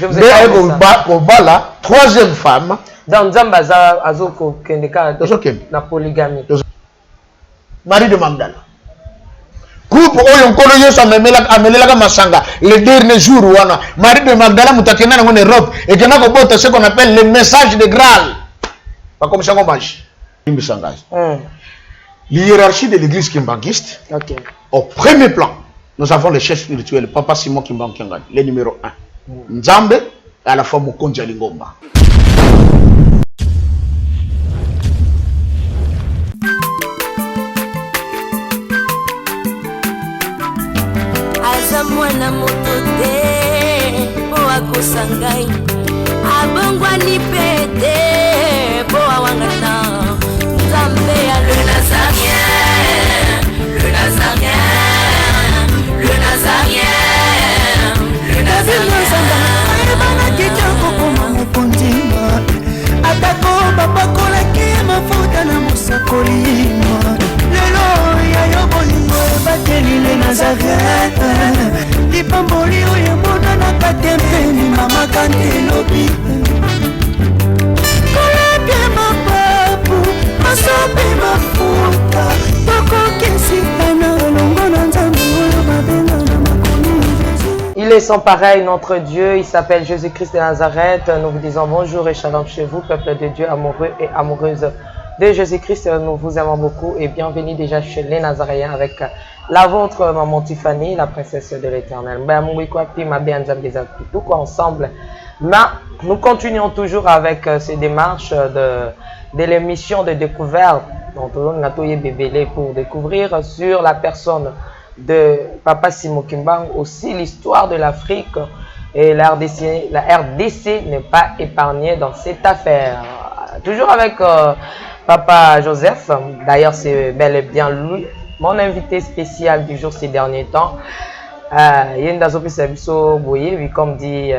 Je vous ai pas la troisième femme. Dans Zambaza, Azoko, Kendeka, la polygamie. Marie de Magdala. Groupe Oyonkolo Yosa Amelelaka Masanga, le dernier jour, Marie de Magdala Moutakena en Europe, et qu'il y a ce qu'on appelle le message de Graal. Pas comme ça qu'on mange. L'hiérarchie de l'église kimbanguiste, au premier plan, nous avons le chef spirituel, Papa Simon Kimbankenga, le numéro 1. Nzambe, et à la fois Mokonja Lingomba. Mwana moto te po akosangai abongwani pete po awangana Nzambe ya le Nazarien, le Nazarien, le Nazarien, le Nazarien. Bana kitoko koma mokondima atako babakola ke mafuta na musakolima lelo ya yobolingo bateli le Nazareth. Pamboli oye mona na katempeni mama kantelobi kolapye mapapu masope mafuta tokokesikana longo na nzambe oyo babenga na makoni. Il est sans pareil notre Dieu, il s'appelle Jésus-Christ de Nazareth. Nous vous disons bonjour et shalom chez vous, peuple de Dieu amoureux et amoureuses de Jésus-Christ. Nous vous aimons beaucoup et bienvenue déjà chez les Nazaréens avec la vôtre, maman Tiffany, la princesse de l'éternel. Tout ensemble. Mais nous continuons toujours avec ces démarches de l'émission de découverte pour découvrir sur la personne de Papa Simon Kimbang, aussi l'histoire de l'Afrique. Et la RDC n'est pas épargnée dans cette affaire. Toujours avec Papa Joseph, d'ailleurs c'est bel et bien lui. Mon invité spécial du jour ces derniers temps, comme dit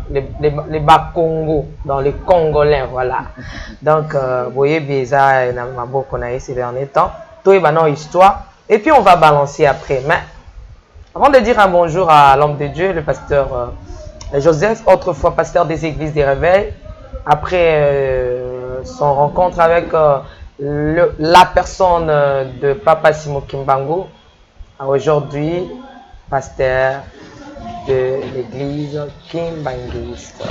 les Bas-Congo, dans les Congolais, voilà. Donc, ces derniers temps, tout est maintenant histoire. Et puis on va balancer après. Mais avant de dire un bonjour à l'homme de Dieu, le pasteur Joseph, autrefois pasteur des églises des réveils, après son rencontre avec la personne de Papa Simon Kimbangu, aujourd'hui pasteur de l'église Kimbanguiste.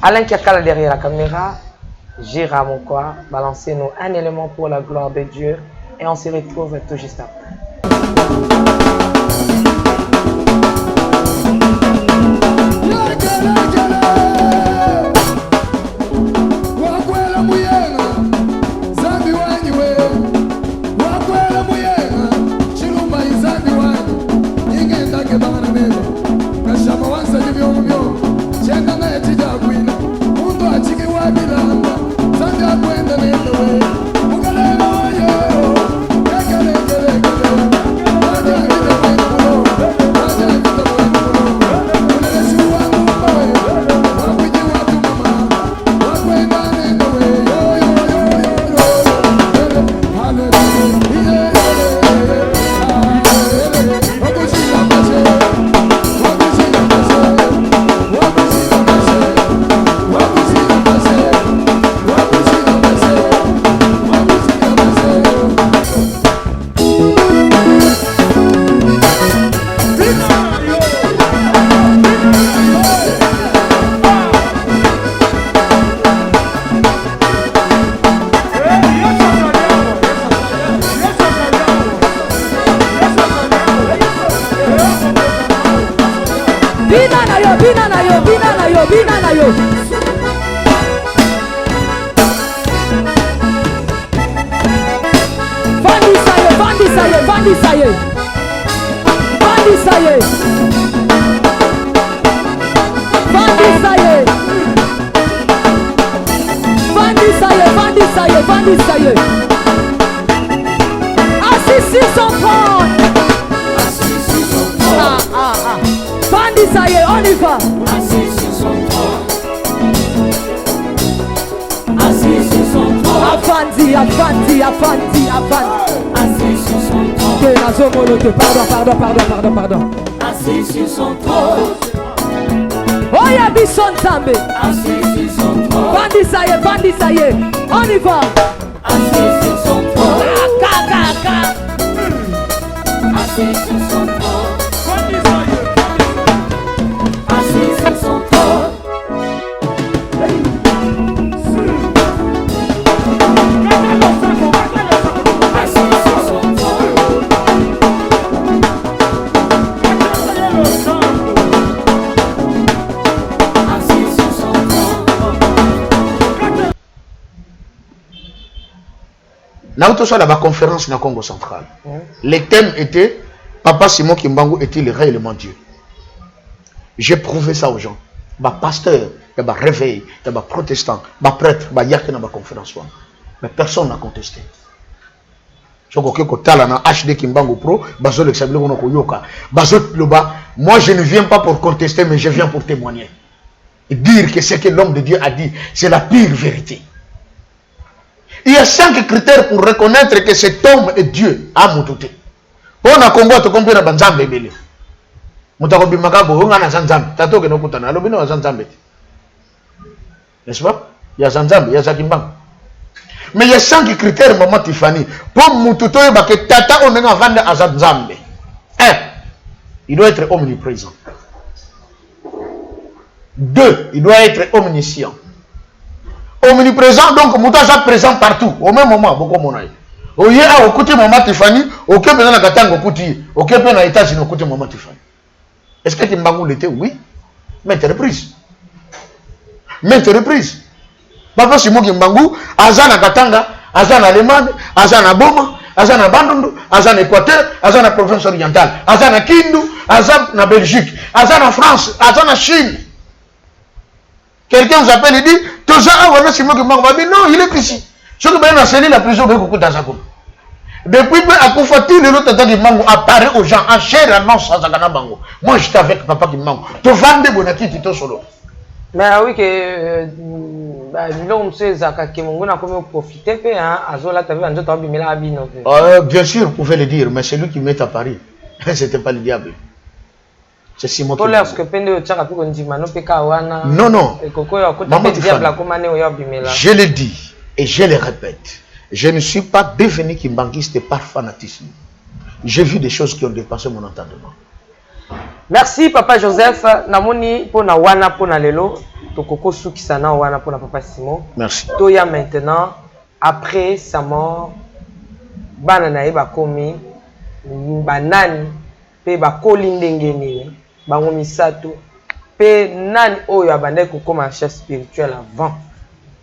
Alain Kiakala derrière la caméra, Gira Mokwa, balancez-nous un élément pour la gloire de Dieu et on se retrouve tout juste après. Pardon. Assis sur son trône. son Zambé. Bandit ça y est, on y va. Assis sur son trône. Assis sur son trône. Assis sur son trône. Assis sur son trône. Assis sur son trône. Naoto soit la conférence na Congo central. Les thèmes étaient Papa Simon Kimbangu est-il réellement Dieu? J'ai prouvé ça aux gens. Bah pasteur, bah réveil, bah protestant, bah prêtre, bah yaki na ba conférence. Mais personne n'a contesté. Moi je ne viens pas pour contester, mais je viens pour témoigner. Et dire que ce que l'homme de Dieu a dit, c'est la pure vérité. Il y a 5 critères pour reconnaître que cet homme est Dieu. Amutute. On a Congo, tu comprends la banzambe bele. Mutakobi makabo, on a zanzambe. Tato que nous kutana, l'obino a zanzambe. N'est-ce pas? Il y a zanzambe, il y a zakimbang. Mais il y a 5 critères, maman Tiffany. Pour mututo yeba que tata on a vendu à zanzambe. 1. Il doit être omniprésent. 2. Il doit être omniscient. Omniprésent, donc Moutaja présent partout, au même moment, beaucoup mon aïe. Au lieu à écouter maman Tiffany, au cœur de la Katanga, au cœur de l'État-Unis, écouter maman Tiffany. Est-ce que Timbangou l'était? Oui. Maintes reprises. Maintes reprises. Papa Simon Kimbangu, Azana Katanga, Azana Allemande, Azana Boma, Azana Bandundu, Azana Équateur, Azana province orientale, Azana Kindu, Azana Belgique, Azana France, Azana Chine. Quelqu'un vous appelle et dit, tout ça, Simon Kimbangu va dire, non, il est ici. Ce que vous avez la prison, vous avez dans depuis que Akoufati, le autre Kimbangu apparaît aux gens en chair et en os à Zagana Bango. Moi, j'étais avec Papa Kimbangu. Tu vends des bonaki, tu solo. Mais oui, que l'homme sait que mon gars a comme profité, Azola, tu as vu, un autre homme, bien sûr, vous pouvez le dire, mais c'est lui qui met à Paris. C'était pas le diable. C'est Simon Kimbangu. Non, non. Je le dis et je le répète. Je ne suis pas devenu kimbanguiste par fanatisme. J'ai vu des choses qui ont dépassé mon entendement. Merci Papa Joseph. Namoni pona wana pona lelo. Tokoko sukisana wana pona Papa Simon. Merci. Toya maintenant, après sa mort, banana eba komi, banani, pe ba kolindengeni, bango misato, pe nani oyo abande kokoma chef spirituel avant.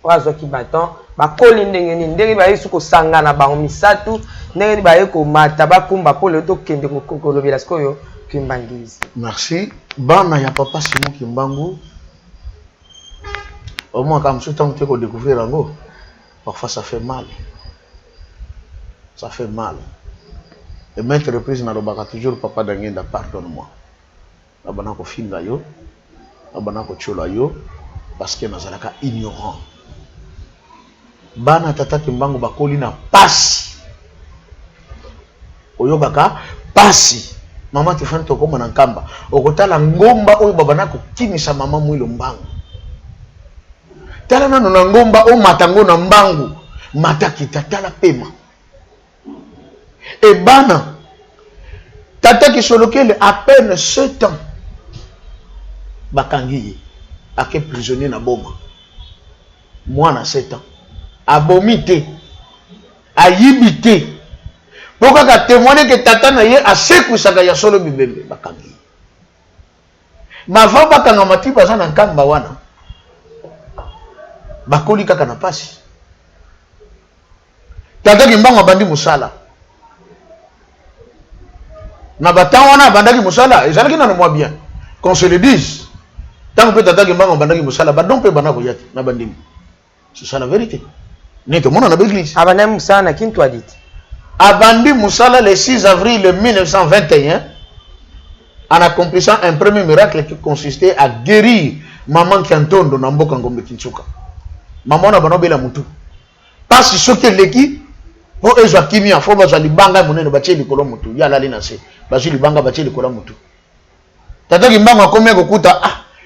Oazo ki baton. Bakoli ndengeni ndenge ba yesu ko sangana bango misatu ndenge ba yeko mata bakumba pole to kende ko lobela skoyo kimbangizi. Merci. Bana ya Papa Simon Kimbangu. Au moins quand je suis ko découvrir ngo, parfois ça fait mal. Ça fait mal. Et maintes reprises na lobaka toujours Papa Dangenda pardonne-moi. Abana ko finga yo, abana ko chola yo parce que nazalaka ignorant. Bana tata Kimbangu bakoli na pasi. Oyobaka pasi. Mama Tiffany tokoma na nkamba. Okotala ngomba oyo babana ko kimisa mama mwilo mbangu. Tala nano na ngomba o matango na mbangu. Mataki tatala pema. Et bana tata Kisolokele à peine 7 ans. Bakangi ake prisonnier na boma. Moi na 7 ans. Abomité, ayibité. Pourquoi ka témoigner que tata na ye a seku saka ya solo bibembe bakangi. Ma va bakanga mati baza na nkamba wana. Bakoli kaka na pasi. Tata Kimbangu abandi musala. Na batan wana abandaki musala, ezalaki na moi bien. Qu'on se le dise. Tant que tata Kimbangu abandaki musala, ba donc pe bana ko yati na bandimi. C'est ça la vérité. N'est-ce pas dans l'église. Abandé Moussala, qui t'a dit? Abandi Moussala le 6 avril 1921 en accomplissant un premier miracle qui consistait à guérir maman Kiantondo na mboka ngombe Kinchuka. Maman na banobela mutu. Parce ce que leki o ezwa kimia fo bazwa libanga monene batie likolo mutu ya lali na se. Bazwi libanga batie likolo mutu. Tata Kimbangu akomia kokuta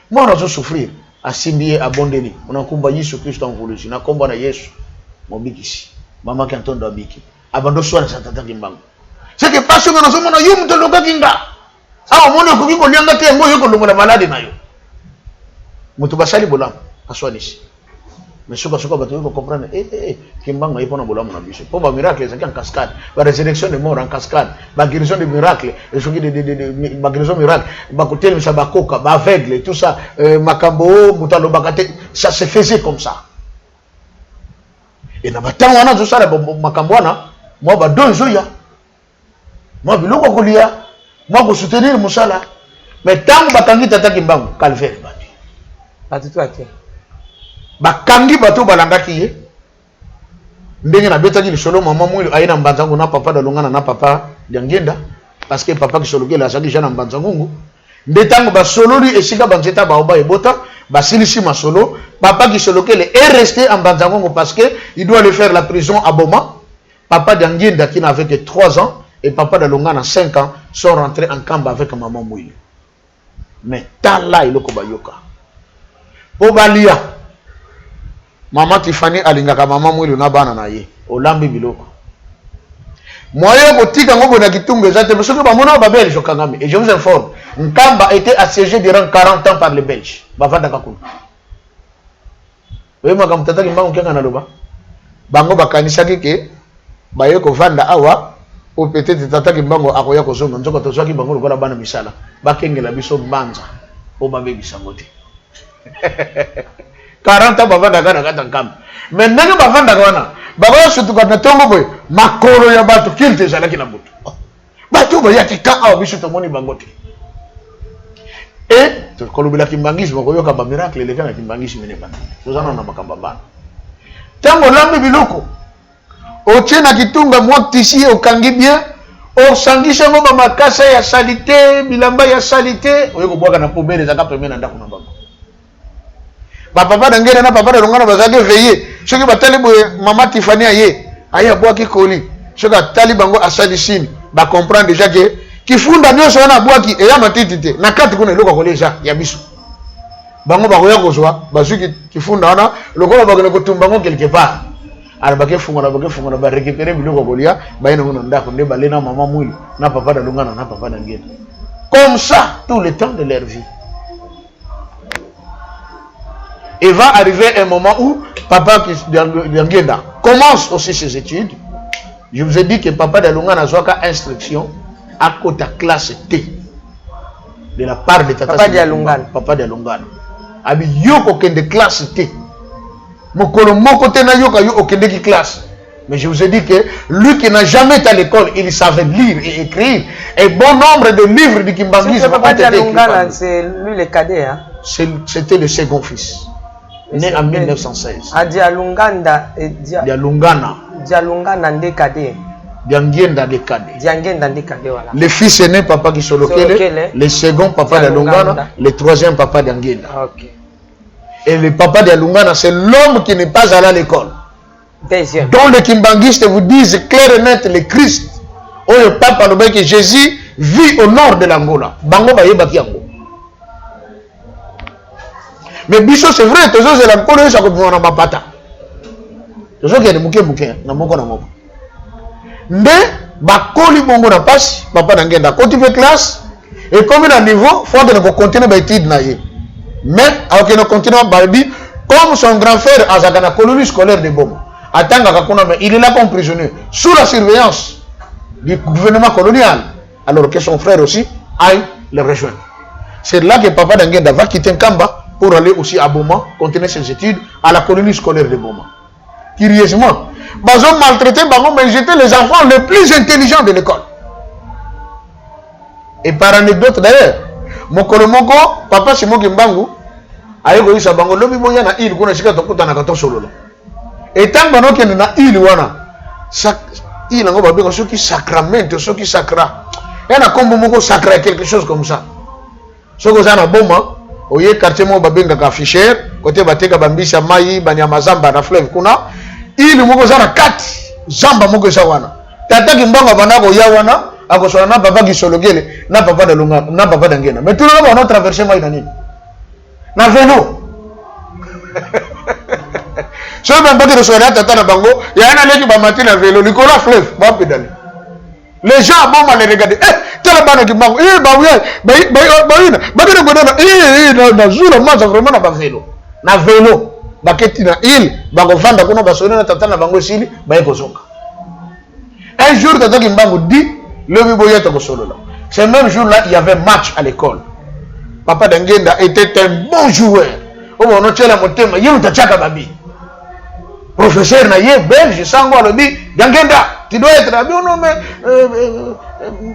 moi on a souffrir. asimbi abondeli onakumba Yesu Kristo envolusi na komba na Yesu mobikisi mama ki antondo abiki abando swana tata kimbango c'est que parce que nous sommes na yum to loka kinga ah mona ko kiko lianga te ngo yoko longola malade na yo mutu basali bolam aswanisi mais soka bato ko comprendre kimbango ipona bolam na biso po ba miracle c'est en cascade ba résurrection de mort en cascade ba guérison de miracle et ce qui de ba guérison miracle ba kotel sa bakoka ba aveugle tout ça makambo mutalo bakate ça se faisait comme ça et na batango wana zo sala makambo wana moi ba donzo ya moi biloko kolia moi ko soutenir musala mais tango bakangi tata kimbango calvaire batu tu ake bakangi bato balandaki ye ndenge na betaki lisolo mama mwili ayina mbanzangu na papa dalongana na papa Diangenda parce que papa kisolokela asaki jana mbanzangu ndetango basololi esika banzeta baoba ebota basilisi masolo papa kisolokele est resté en mbanzangu parce que il doit aller faire la prison à Boma. Papa Diangenda qui n'avait que 3 ans et papa dalongana 5 ans sont rentrés en camp avec maman mwili mais tala iloko bayoka obalia Maman Tiffany alingaka maman mwili na bana na ye olambi biloko moyen kotika ngobo na kitungo ezate parce que bamona ba belge okangami et je vous informe Nkamba a été assiégé durant 40 ans par les Belges bavanda kakulu we makambo tata kimbango kenga na loba bango bakanisaki ke baye ko vanda awa ou peut-être tata kimbango akoya ko zonga nzoko tozwaki bango lokola bana misala bakengela biso banza o babebisa ngote 40 ans bavanda kana kata nkamba maintenant bavanda kana baba surtout quand tongo boy makoro ya batu kilte zalaki na butu batu boya tika awa biso to moni bangote et to kolobela kimbangisi bako yoka ba miracle le kana kimbangisi mene bana tozana na makamba bana tango lambi biloko o tena kitunga mwatisi okangi bien o sangisha ngoma makasa ya salité bilamba ya salité oyeko bwaka na poubelle zaka pemena ndako na bango papa d'angena na papa de longana bazake veiller soki batali boye mama Tiffany aye abwaki koli soki atali bango asali sini ba comprendre déjà que kifunda nyonso wana abwaki eya matiti te na kati kuna eloko koleja ya biso bango bakoya kozwa bazuki kifunda wana lokola bakona kotumba ngo quelque part ala bakefunga na ba récupérer biloko kolia bayina ngo ndako nde balena mama mwili na papa de longana na papa d'angena comme ça tout le temps de leur vie. Et va arriver un moment où papa Diangenda commence aussi ses études. Je vous ai dit que papa Dalunga n'a pas instruction à côté classe T de la part de tata papa Dialunga. Papa Dialunga. Abi yoko kende classe T. Mokolo moko te na yoka yo okende ki classe. Mais je vous ai dit que lui qui n'a jamais été à l'école, il savait lire et écrire. Et bon nombre de livres de Kimbangisme. Papa Dialunga, c'est lui le cadet. Hein? C'était le second fils. Né en 1916. A Dialunganda et Dialungana. Dialungana ndekade. Diangenda dekade. Diangenda ndekade voilà. Le fils aîné papa qui Kisolokele, le second papa Dialungana, le troisième papa Diangenda. OK. Et le papa Dialungana c'est l'homme qui n'est pas allé à l'école. Deuxième. Dont les kimbangistes vous disent clair et net le Christ. Oh le papa le que Jésus vit au nord de l'Angola. Bango ba yeba kiango. Mais biso c'est vrai, toujours c'est la colère ça comme on a pata. Toujours qu'il y a des mouké na moko na moko. Nde ba koli bongo na passe papa d'angenda continue classe et comme il a niveau faut que nous continuer ba étude na yé. Mais alors que nous continuons ba bi comme son grand frère azaka na colonie scolaire de Boma. Atanga kakuna mais il est là comme prisonnier sous la surveillance du gouvernement colonial alors que son frère aussi aille le rejoindre. C'est là que papa d'angenda va quitter Nkamba pour aller aussi à Boma, continuer ses études à la colonie scolaire de Boma. Curieusement, ils ont maltraité, mais ils étaient les enfants les plus intelligents de l'école. Et par anecdote d'ailleurs, mon kolomoko, papa Simon Kimbangu, ayo ko isa bango lobi moya na il kuna shika tokuta na kato solo. Et tant que nous na il wana, il ngo ba biko soki sacramento, soki sacra. Et na kombo moko sacra quelque chose comme ça. Soko za na Boma. Oye quartier mo babenga ka Fisher côté bateka bambisha mai banyama zamba na fleuve kuna ili moko zana kati zamba moko sawana tata kimbango banako ya wana akosona na papa Kisolokele na papa Dalunga na papa Dangena mais tout le monde a traversé mai nani na vélo soki bambaki recevoir tata na bango ya na leki ba matin na vélo likolo fleuve ba pédale les gens bon mal regarder tala bana ki bango ba oui ba ina ba kene godana na zula maza vraiment na ba vélo ba keti na île ba ko vanda kuna ba sona tata na bango sili ba eko zonga un jour tata ki bango dit le biboya to ko solo là ce même jour là il y avait match à l'école. Papa Dangenda était un bon joueur. Oh mon nom tient motema yemu tachaka babi. Professeur na ye belge sango le dit Dangenda tu dois être là. Non mais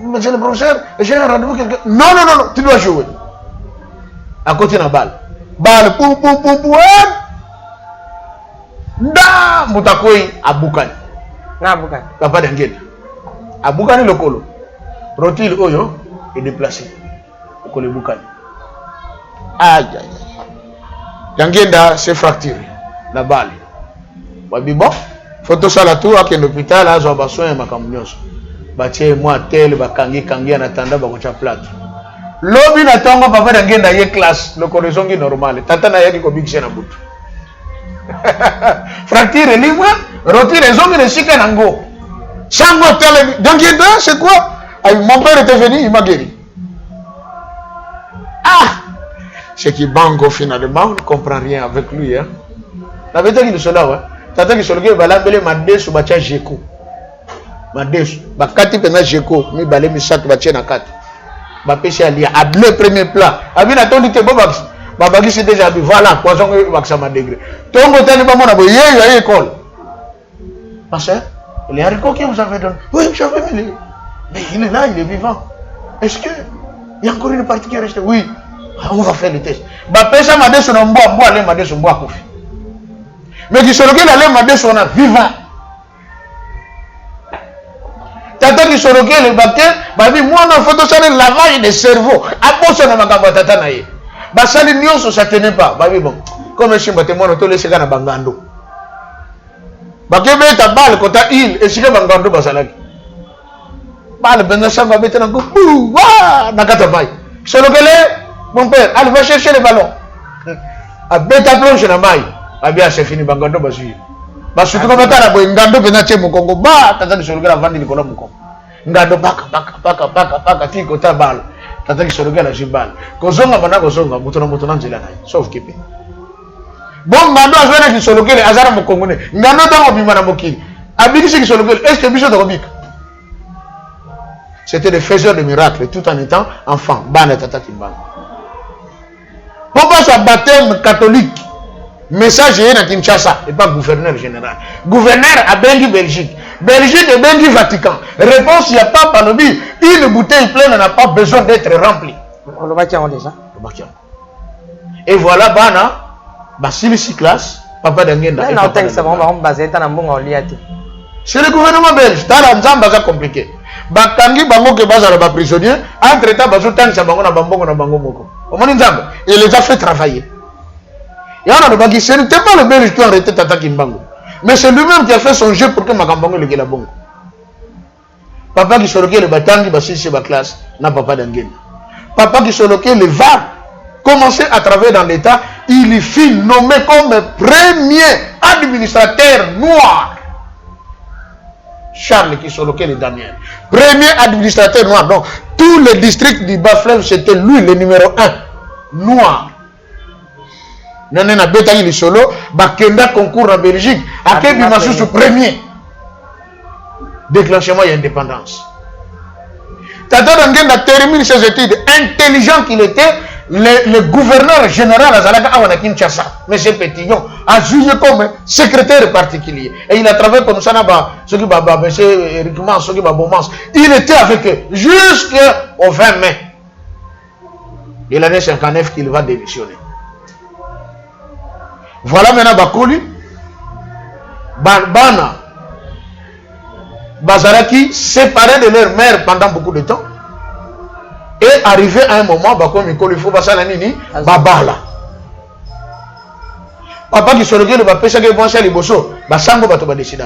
monsieur le professeur j'ai un rendez-vous quelqu'un. Non tu dois jouer. À côté na balle pou nda mutakoi abukani. Na abukani. Papa Dangenda. Abukani lokolo. Rotil oyo est déplacé. Okole bukani. Aïe. Dangenda s'est fracturé la balle. Wabi bon, photo ça la tour à l'hôpital à zo basoin makambo nyonso. Batie moi tel bakangi en attendant ba kocha plate. Lobi na tongo papa Dangenda ye classe, le correspondant normal. Tata na yaki ko bigse na butu. Fracture libre, roti les hommes de sika nango. Sango tel Dangenda c'est quoi? Mon père était venu, il m'a guéri. C'est qui Bango finalement, on ne comprend rien avec lui. Hein. La vérité qui est là, ouais. Tata qui est là, va l'appeler Madesu Bacha Jeko. Madesu. Bakati pena Jeko, mi balé mi sak bacha na kati. Ba pêcher ali à le premier plat. Abi na tondi te bobax. Ba bagi c'est déjà bi voilà, poisson baxa ma degré. Tongo tani ba mona boye ya école. Parce que les haricots qui vous avez donné. Oui, j'avais mis. Mais il est là, il est vivant. Est-ce que il y a encore une partie qui est restée? Oui. On va faire le test. Bah, pesa Madesu na mboa le Madesu mboa kofi. Mais qui se regarde le Madesu on a vivant. Tata qui se regarde le baptême, bah oui, moi on a photo ça le lavage de cerveau. Après ça na makambo tata na ye. Bah ça les nyonso ça tenait pas. Bah oui bon. Comme si mbaté moi to laisser na bangando. Bah que met ta balle quand ta île et si que bangando basalaki. Balle benza ça va mettre na go. Wa nakata bay. Se regarde mon père, allez, va chercher le ballon. A bêta plonge na mai. A bien, c'est fini, bangando basu. Basu tu comme ça, boy, ngando penache mukongo. Ba, tata qui se regarde vendre le colon mukongo. Ngando baka, ti kota bal. Tata qui se regarde la jibal. Kozonga bana kozonga, mutona nzela na. Sauf kipe. Bon, ngando azwana qui se regarde azara mukongo ne. Ngando tango bimana mokili. Abiki qui se regarde, est-ce que biso de robik? C'était des faiseurs de miracles tout en étant enfant. Bana tata kimbana. Pourquoi ce baptême catholique? Message est dans Kinshasa et pas gouverneur général. Gouverneur à Bengi, Belgique. Belgique et Bengi, Vatican. Réponse, il n'y a pas par le but. Une bouteille pleine n'a pas besoin d'être remplie. On le bâtit déjà. Et voilà, Bana, Basili classe, Papa Dangenda. C'est le gouvernement belge. Dans la compliqué. Bakangi bango ke bazala ba prisonnier entre temps bazo tangisa bango na bambongo na bango moko. Omoni nzambe, il les a fait travailler. Et on a le bagi, ce n'était pas le belge qui a arrêté Tata Kimbango. Mais c'est lui-même qui a fait son jeu pour que Makambango le la bongo. Papa qui se loquait le batangi basi chez ma classe na papa Dangenda. Papa qui se loquait le va commencer à travailler dans l'état, il fut nommé comme premier administrateur noir. Charles qui sont lequel est Daniel. Premier administrateur noir. Donc, tous les districts du Bas-Fleuve, c'était lui le numéro 1. Noir. Nana na beta il solo, bakenda concours en Belgique. Akebi Masusu premier. Déclenchement et indépendance. Tata Dangenda termine ses études. Intelligent qu'il était, le gouverneur général Azalaka Awana Kinshasa, M. Petillon, a jugé comme secrétaire particulier. Et il a travaillé comme ça, ce qui va M. Eric Mans, ce qui va Bomans. Il était avec eux jusqu'au 20 mai de l'année 59 qu'il va démissionner. Voilà maintenant Bakoli, Bana, Bazaraki, séparés de leur mère pendant beaucoup de temps. Et arrivé à un moment, il faut passer la nini, Babala. Papa qui se regarde, il va pêcher les bons les bosso, Basango va te décider.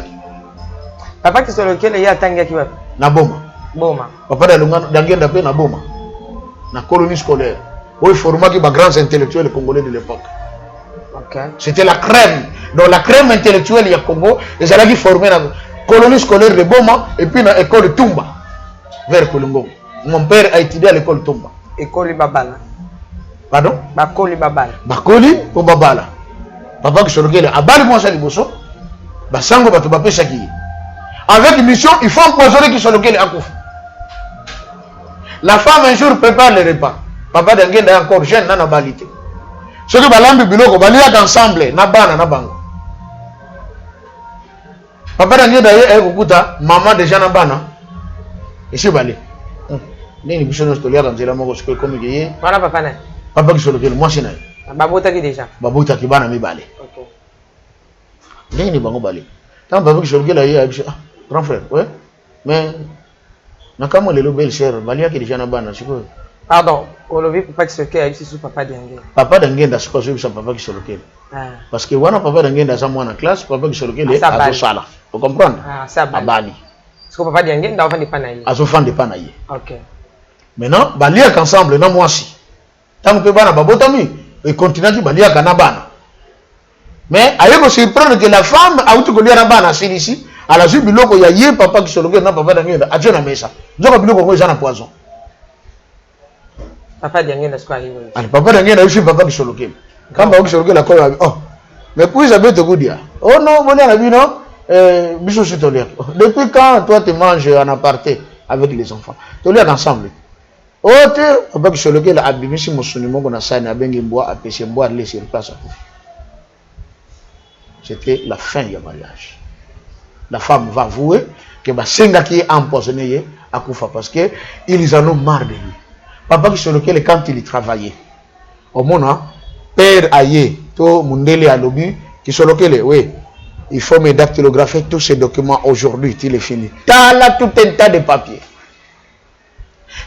Papa qui se regarde, il y a Tanga qui va. Na Boma. Boma. Papa d'Angenda na Boma. Na colonie scolaire. Où il forma qui va grands intellectuels congolais de l'époque. Ok. C'était la crème. Donc la crème intellectuelle du Congo, ils allaient former la colonie scolaire de Boma et puis l'école de Tumba, vers Kolongo. Mon père a étudié à l'école Tumba. École Babala. Pardon? Bakoli Babala. Bakoli ou Babala. Papa qui se regarde, abali moi ça liboso. Basango bato bapé chaki. Avec une mission, il faut empoisonner qui se regarde à Kouf. La femme un jour prépare le repas. Papa d'Angenda est encore jeune, n'a balité. Ce que balambi biloko balia ensemble, na bana na bango. Papa d'Angenda est okuta, maman déjà na bana. Ici balé. Nini biso no stolia dans la moko ce comme yé. Voilà papa na. Papa qui se regarde moi c'est na. Babota qui déjà. Babota qui bana mi balé. OK. Nini bango balé. Tant papa qui se regarde là, grand frère, ouais. Mais nakamo lelo belle sœur, balia qui déjà na bana, c'est quoi? Pardon, Olovi papa qui se regarde ici sous papa d'Angenda. Papa d'Angenda c'est quoi ça papa qui se regarde? Parce que wana papa d'Angenda ça moi en classe, papa qui se regarde est à sala. Vous comprenez? Ah, ça bali. Parce que papa d'Angenda va pas na. Azofan de panaye. OK. Maintenant, balia ensemble na moi si. Tant que bana babotami et continue de balia kana bana. Mais ayo ko surprendre que la femme a outu ko lia na bana ici, à la suite biloko ya yé papa qui se regarde na papa d'Angenda, a na mesa. Nzoka biloko ko na poison. Papa d'Angenda c'est quoi arrivé? Alors papa d'Angenda aussi papa qui se regarde. Quand papa qui se regarde la quoi oh. Mais puis ça peut te dire. Oh non, mon ami non. Biso c'est tolère. Depuis quand toi tu manges en aparté avec les enfants? Tolère ensemble. Oh tu papa qui se regarde a bimisi mosuni moko na sana bengi mboa a pêcher mboa laisser place. C'était la fin du mariage. La femme va avouer que basenga qui est empoisonné à Koufa parce que ils en ont marre de lui. Papa qui sur lequel quand il travaillait. Au moment père aïe, to mundele à l'obus qui sur lequel oui, il faut me dactylographier tous ces documents aujourd'hui, il est fini. T'as là tout un tas de papiers.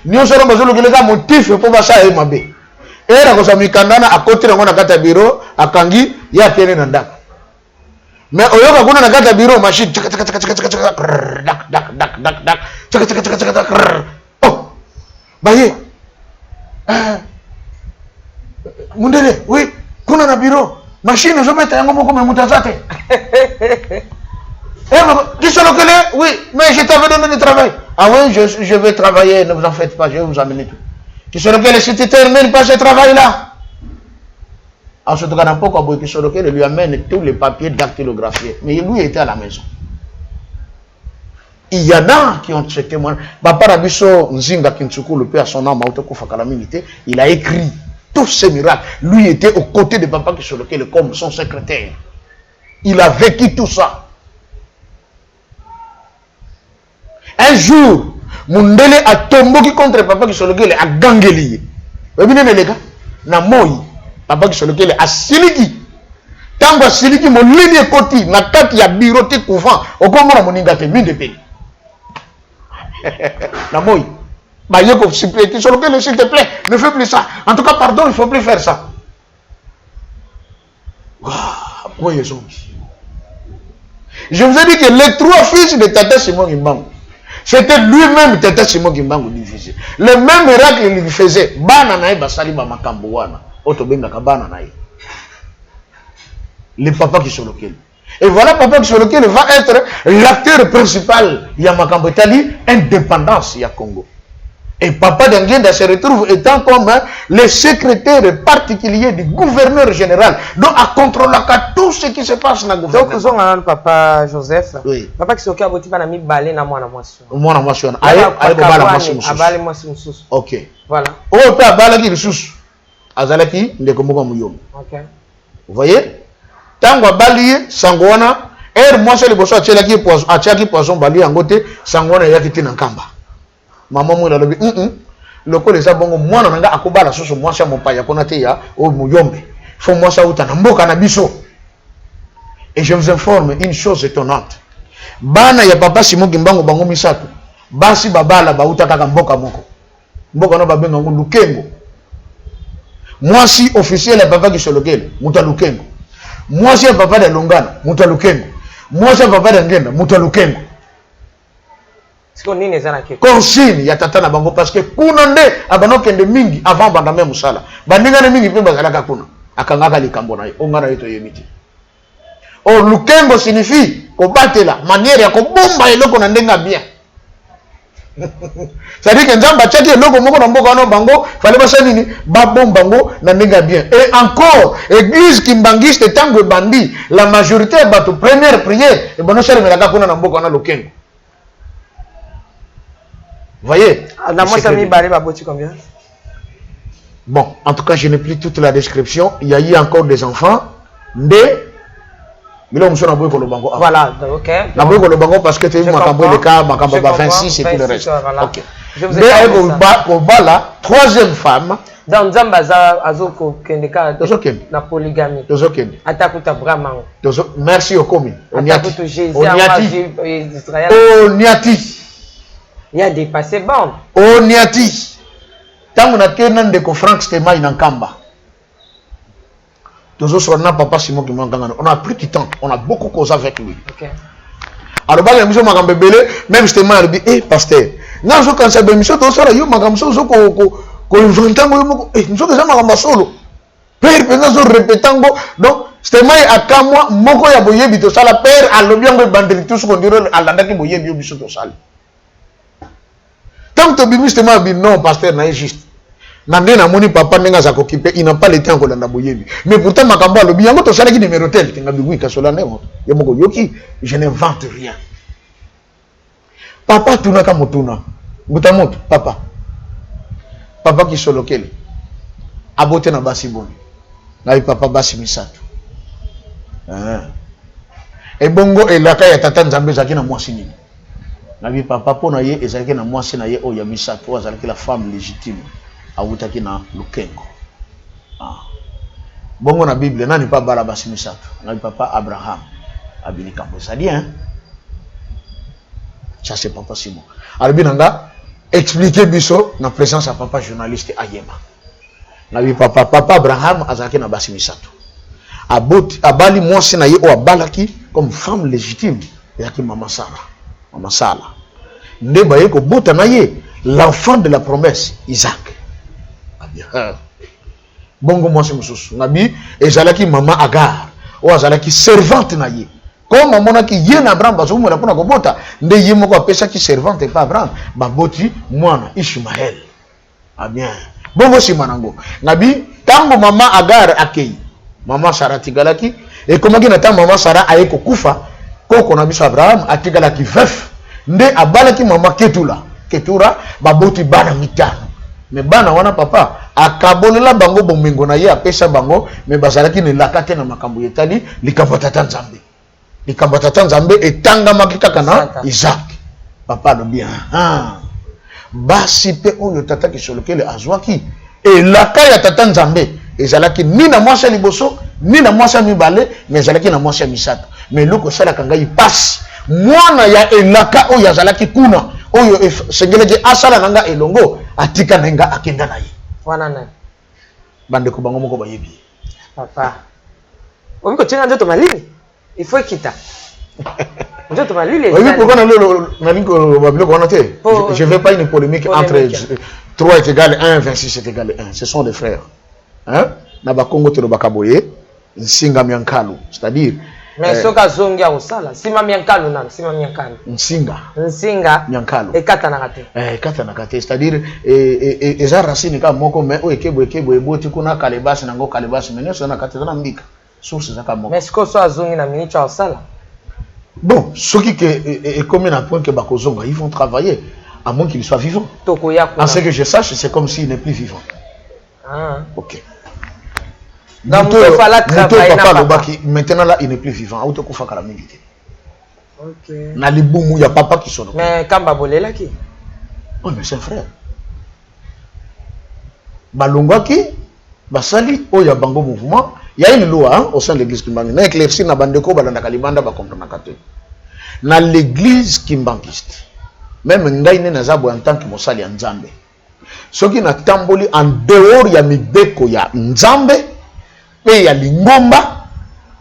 Nous sommes besoin de les motifs pour ça et mabé. Et là quand ça mikandana à côté de mon akata bureau à Kangi, il y a pied nanda. Mais au lieu qu'on a un bureau machine oh baye mundele oui kuna na bureau machine zo mettre yango moko mutazate dis solo que oui mais je t'avais donné du travail ah oui je vais travailler ne vous en faites pas je vais vous amener tout tu solo que si tu termines pas ce travail là en ce cas, il lui amène tous les papiers dactylographiés. Mais lui était à la maison. Il y en a qui ont ce témoin. Papa Rabiso Nzinga Kinsuku, le père, son âme, il a écrit tous ces miracles. Lui était aux côtés de papa qui sur lequel comme son secrétaire. Il a vécu tout ça. Un jour, Mundele a tombé contre papa qui sur lequel a gangeli. Vous voyez les gars? Na moi. Papa qui sur lequel a siliki. Tango siliki mon ligne côté na kati ya bureau te couvent au komona moninga te mine de pays. Na moi. Ba yeko suppléter sur lequel s'il te plaît, ne fais plus ça. En tout cas pardon, il faut plus faire ça. Waouh, je vous ai dit que les trois fils de Tata Simon Kimbangu, c'était lui-même Tata Simon Kimbangu diffusé. Le même miracle il lui faisait. Bana nae basali ba makambo wana. Le papa qui sur lequel. Et voilà papa qui sur lequel va être l'acteur principal. Il y a Makambo Italie, indépendance, il y a Congo. Et papa d'Angenda se retrouve étant comme le secrétaire particulier du gouverneur général. Donc à contrôler tout ce qui se passe dans le gouvernement. Donc, vous avez papa Joseph. Oui. Papa qui s'occupe de la balé na moi na moisson. Moi na moisson. Ok. Voilà. Oh, papa balé qui sous. Azalaki ndekomoka muyombo. OK. Vous voyez? Tango bali sangwana moi c'est le bosso atiaki poison bali angote sangwana yakiti na nkamba. Maman mo lobi loko les abongo mwana nanga akobala soso mwasa mopaya kona te ya o muyombe. Faut mwasa uta na mboka na biso. Et je vous informe une chose étonnante. Bana ya papa Simon Kimbangu bango misato. Basi babala bauta kaka mboka moko. Mboka no babenga ngo Lukengo. Moi si officiel ya papa qui se lequel muta Lukengo. Moi si papa de Longana muta Lukengo. Moi si papa de Ngenda muta Lukengo. C'est qu'on nini zana ke. Consigne ya tata na bango parce que kuna nde abano kende mingi avant banda même musala. Bandinga ne mingi pe bazalaka kuna. akangaka likambo na ye onga na ye toyebi te. Or lukengo signifie kobatela manière ya kobomba eloko na ndenga bien. C'est-à-dire que nzamba tchaki eloko moko na mboka wana bango fallait basa nini ba bomba bango na ndenga bien. Et encore église kimbangiste tango bandi la majorité ba to première prière et bono sele melaka kuna na mboka wana lukengo. Voyez? Na moi ça mi balé ba boti combien? Bon, en tout cas, je n'ai plus toute la description. Il y a eu encore des enfants. Mais là, on a besoin de bango. Voilà, ok. On a besoin de bango parce que tu as eu le cas, 26 et tout le reste. Voilà. Ok. Je vous ai dit la troisième femme. Dans Zambaza, Azoko, Kendeka, la polygamie. Atakuta Brahman. Merci au commis. Atakuta Jésus, Israël. Oniati. Il y a dépassé bon. Oniati. Tant on a qu'un de Franck Stema in Nkamba. Papa Simon qui on a pris du temps, on a beaucoup causé avec lui. Okay. Alors, même Stema a dit, eh, pasteur, quand ça a mission, tout ça, il y a un donc, Stema a kamwa, moko ya boyebi to sala, père, à l'obiango bandeli, tout ce qu'on dirait, à l'andaki boyebi, au biso to sala. Tant que Bibi Stema a dit, non, pasteur, n'est juste. Nandé na moni papa nenga za kokipe, il n'a pas le temps ko landa boyebi. Mais pourtant makambo alobi yango to sala ki numéro tel, tenga biwi ka sola nemo. Yamoko yoki, je n'invente rien. Papa tunaka motuna. Butamoto, papa. Papa ki solo kele. Abote na basi boni. Na papa basi misato. E bongo elaka ya tata Nzambe zaki na mwasi nini. Na bi papa pona ye ezaki na mwasi na ye o ya misato azalaki la femme légitime. Awutaki na lukengo. Bongo na Bible nani pa bala basi misato. Na bi papa Abraham. Abini kambo ça dit hein. Ça c'est papa Simon. Albinanga expliquer biso na présence à papa journaliste Ayema. Na bi papa Abraham azalaki na basi misato. Abali mwasi na ye o abalaki comme femme légitime yaki mama Sarah. Mama Sala. Nde baye ko bota na ye l'enfant de la promesse Isaac. Bongo mwasi mususu. Nabi ezalaki mama Agar. O azalaki servante na ye. Comme mona ki ye na Abraham bazo mona pona ko bota nde ye moko apesa ki servante pa Abraham baboti mwana Ishmael. Ah bien. Bongo simanango. Nabi tango mama Agar akei. Mama Sarah tigalaki et comment ki na tango mama Sarah aye ko kufa koko na biso Abraham atigalaki veuf nde abalaki mama Ketura baboti bana mitano. Mais bana wana papa akabolela bango bomengo na ye apesa bango mais bazalaki ne lakate na makambo yetali likambo tata Nzambe. Likambo tata Nzambe etanga makika na Isaac. Papa lo bien. Basi pe oyo tata kisolokele azwaki elaka ya tata Nzambe ezalaki ni na mwasa liboso ni na mwasa mibale mais ezalaki na mwasa misato. Mais loko sala kanga ipasi mwana ya elaka oyo azalaki kuna oyo sengeleke asala nanga elongo atika nenga akenda na ye wana na bande ko bango moko bayebi papa obiko tshanga nzoto malini il faut quitter nzoto malini oui pourquoi na lelo na linko babiloko wana te je vais pas une polémique entre 3 est égal 1 26 est égal 1 ce sont des frères hein na ba Kongo te lo bakaboye nsinga miankalo c'est-à-dire mais soka zongia osala sima miankalo na sima miankalo nsinga miankalo ekata na kate ekata na kate c'est-à-dire eza racine ka moko mais o ekebo eboti kuna kalebasi nango kalebasi mais so na kate na mbika source za ka moko mais siko so azongi na minute osala bon soki que comme na point que bakozonga ils vont travailler à moins qu'il soit vivant en ce que je sache c'est comme s'il n'est plus vivant OK. Donc, il fallait travailler papa. Maintenant là, il n'est plus vivant. Ok. Na libumu ya papa qui sont. Mais Kamba Bolela qui? Oh mais c'est un frère. Balongwa qui? Basali o ya bango mouvement. Il y a une loi au sein de l'église Kimbangi. Na éclairci na bandeko balanda kalibanda ba comprendre kate. Na l'église kimbangiste. Même ngai ne nazabo en tant que mosali ya Nzambe. Soki na tamboli en dehors ya mibeko ya Nzambe. Pe ya lingomba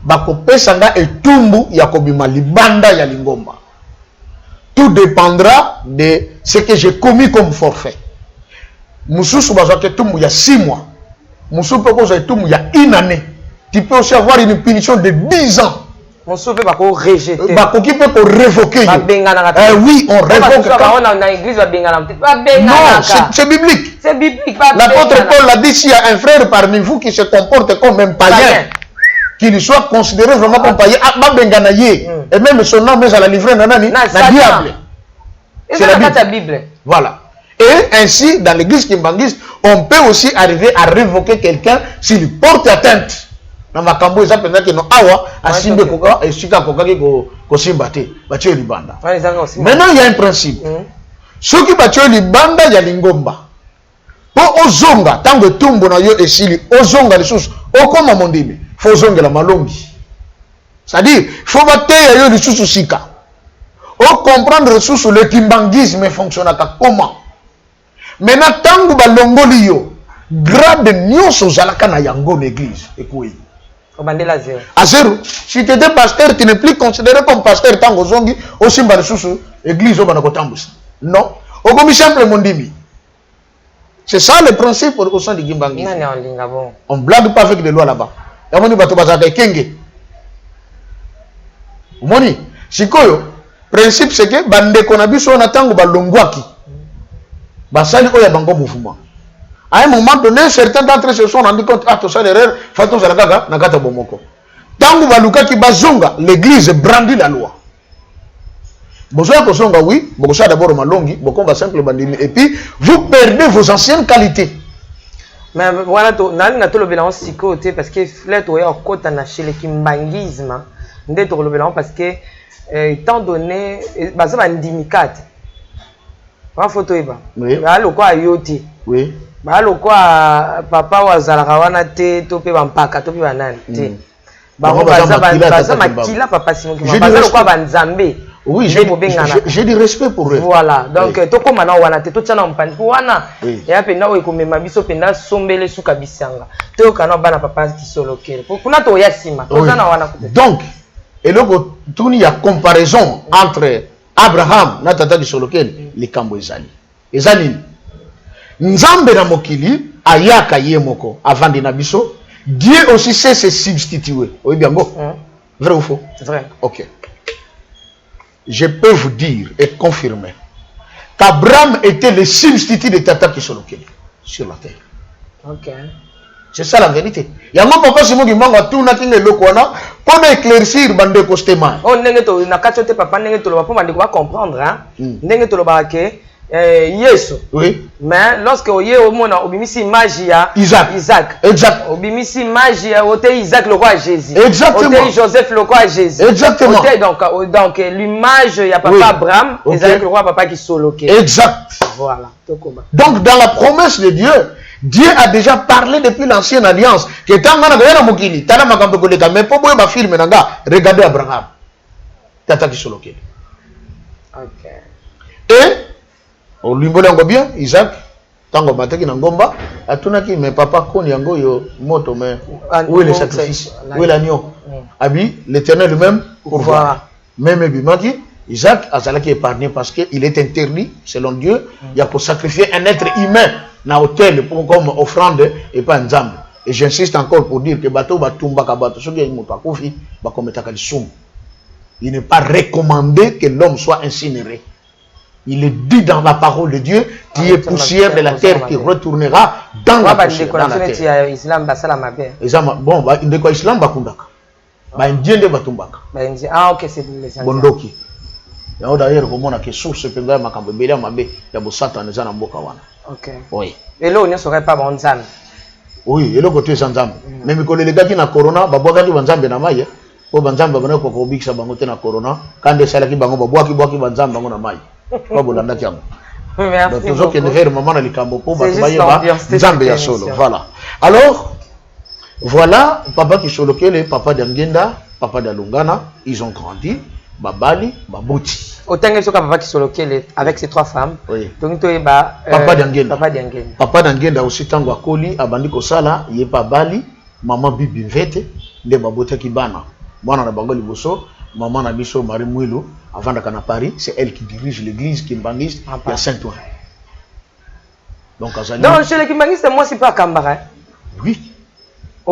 bakopesa nga etumbu ya kobima libanda ya lingomba. Tout dépendra de ce que j'ai commis comme forfait. Mususu bazwa etumbu ya 6 mois. Mususu poko za etumbu ya 1 année. tu peux aussi avoir une punition de 10 ans. On se peut pas qu'on rejette. Qui peut révoquer. Oui, on révoque. Non, c'est biblique. C'est biblique. L'apôtre Paul l'a dit, s'il y a un frère parmi vous qui se comporte comme un païen, qu'il soit considéré vraiment comme païen, et même son nom est à la livrée la diable. C'est la Bible. Voilà. Et ainsi, dans l'église kimbangiste, on peut aussi arriver à révoquer quelqu'un s'il porte atteinte. Dans ma cambo, ils appellent que non awa asimbe koka et sika koka ko simbate batio libanda. Maintenant il y a un principe. Ceux qui batio libanda ya lingomba. Po ozonga tango tumbo na yo esili ozonga les sous okoma mondimi. Faut zonga la malongi. C'est-à-dire faut bater yo les sous sika. O comprendre les sous le kimbangisme fonctionne comment. Maintenant tango balongoli yo grade nyonso zalaka na yango l'église ekouyi. À zéro. Si tu étais pasteur, tu n'es plus considéré comme pasteur tant que zongi au simba de sous église au banakotambus. Non. Au comme simple mondimi. C'est ça le principe au sein du Gimbangi. On ne blague pas avec des lois là-bas. Yamoni bato bazaka kenge. Moni, sikoyo principe c'est que bande konabiso na tango balongwaki. Basali oya bango mouvement. À un moment donné, certains d'entre eux se sont rendus compte, ah, tout ça, l'erreur, faton salagaga, nakata bomoko. Tango baluka ki bazonga, l'église brandit la loi. Bozoya kosonga, oui, bokosa d'abord malongi, bokonga simple bandini, et puis, vous perdez vos anciennes qualités. Mais voilà, na to le bilan siko, parce que flète oya okota na chez le kimbangisme, ndé to le bilan parce que, étant donné, bazo bandimikat, wa photo eba, alo kwa yoti, oui. Balo kwa papa wa zalakawana te to pe bampaka to pe banani te bango baza makila papa Simon ki baza kwa banzambe. Oui, j'ai du respect pour eux. Voilà, donc to koma na wana te to tsana mpani wana ya pe na o ekomema biso pe na sombele suka bisanga to kana bana papa ki solokele kuna to ya sima to tsana wana. Donc eloko tuni ya comparaison entre Abraham na tata ki solokele likambo ezali Nzambe na mokili ayaka ye moko avant de nabiso. Dieu aussi sait se substituer. Oui bien bon. Vrai ou faux? Vrai. OK. Je peux vous dire et confirmer qu'Abraham était le substitut de Tata Kisolokeli sur la terre. OK. C'est ça la vérité. Yango papa Simon qui manga tout na kinga lokwana pour éclaircir bande costema. Oh ndenge to na katiote papa ndenge to lo ba bande ko comprendre hein. Ndenge to lo ba ke Yesu. Oui. Mais lorsque oye au monde obimisi magia Isaac. Exact. Obimisi magia ote Isaac le roi Jésus. Exactement. Ote Joseph le roi Jésus. Exactement. Ote donc l'image il y a papa Abraham et Isaac le roi papa qui soloké. Exact. Voilà. Donc dans la promesse de Dieu, Dieu a déjà parlé depuis l'ancienne alliance que tant ngana gana mokili tala makambo koleka mais po boye ba film nanga regardez Abraham. Tata qui soloké. OK. Et on lui dit bien, Isaac, tango bataki na ngomba, atunaki mais papa koni yango yo moto mais où est le sacrifice? Où est l'agneau? Abi l'Éternel lui-même pour voir. Même bimaki, Isaac azalaki épargné parce que il est interdit selon Dieu, il y a pour sacrifier un être humain na hôtel pour comme offrande et pas nzambe. Et j'insiste encore pour dire que bateau batumba ka bateau soki moto akofi ba kometaka lisum. Il n'est pas recommandé que l'homme soit incinéré. Il est dit dans la parole de Dieu, tu es poussière de la terre qui retournera dans la poussière de la terre. Bon, de quoi Islam bakundaka. Ba indien de batumbaka. Ah OK, c'est les bondoki. Ya d'ailleurs comme on a que source penga makambo bela mabe ya bo satan za na mboka wana. OK. Oui. Et là on ne serait pas bon nzambe. Oui, et le côté nzambe. Même ko le gaki na corona babwaka ki nzambe na maye. Po nzambe bana ko ko bikisa bango te na corona, kande sala ki bango babwaki nzambe bango na maye. Merci. Voilà. Alors, voilà, papa qui solokele, papa d'Angenda, papa d'Alungana, ils ont grandi, Babali, Babouti. Autant que papa qui solokele avec ses 3 femmes. Oui. Donc toi papa d'Angenda. Papa d'Angenda aussi tango akoli, abandi kosala, ye Babali, maman Bibi Vete, de Babota Kibana. Mwana na bango liboso. Maman Nabiso Marie Mouilou, avant d'aller à Paris, c'est elle qui dirige l'église kimbangiste à Saint-Ouen. Donc, chez les kimbangistes, moi, c'est pas à Kambara. Oui.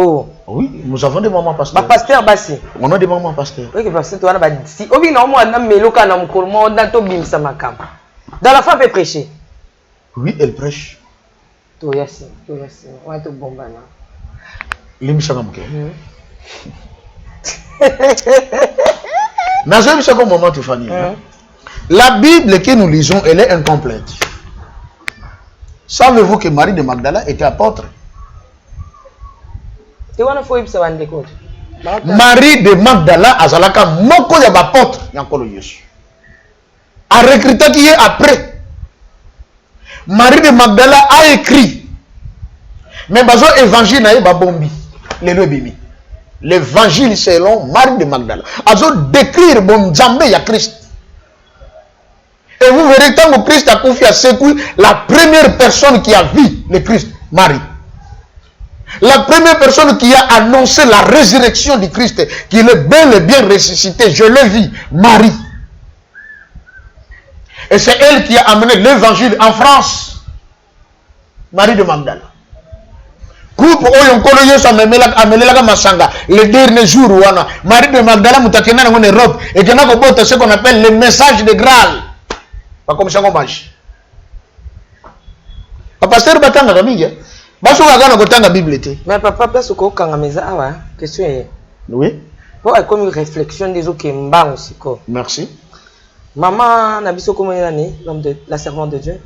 Oh. Oui, nous avons des mamans pasteurs. Pasteur Bassi. On a des mamans pasteurs. Oui, pasteur, tu as dit si. Obi non moi na meloka na mkolmo na to bimsa makam. Dans la femme peut prêcher. Oui, elle prêche. To yasi. Ouais to bombana. Limisa mke. Nazem ça comme moment Tiffany. La Bible que nous lisons, elle est incomplète. Savez-vous que Marie de Magdala était apôtre? Marie de Magdala azalaka moko ya apôtre yankolo Yesu. A recruté qui est après. Marie de Magdala a écrit. Mais bazo évangile na ba bombi. L'évangile selon Marie de Magdala. Azo décrire bon Nzambe ya Christ. Et vous verrez, tant que Christ a confié à Sekou, la première personne qui a vu le Christ, Marie. La première personne qui a annoncé la résurrection du Christ, qu'il est bel et bien ressuscité, je l'ai vu, Marie. Et c'est elle qui a amené l'évangile en France. Marie de Magdala. Groupe Oyonkolo Yesu amelelaka masanga le dernier jour wana Marie de Magdala mutakena en Europe et qui a ce qu'on appelle le message de Graal. Pas comme ça qu'on mange. Pasteur batanga kamiya. Baso kagana kotanga Bible te. Mais papa place ko kanga meza awa question est. Oui. Pour comme une réflexion des autres mba aussi ko. Merci. Maman na biso comment nani l'homme de la servante de Dieu.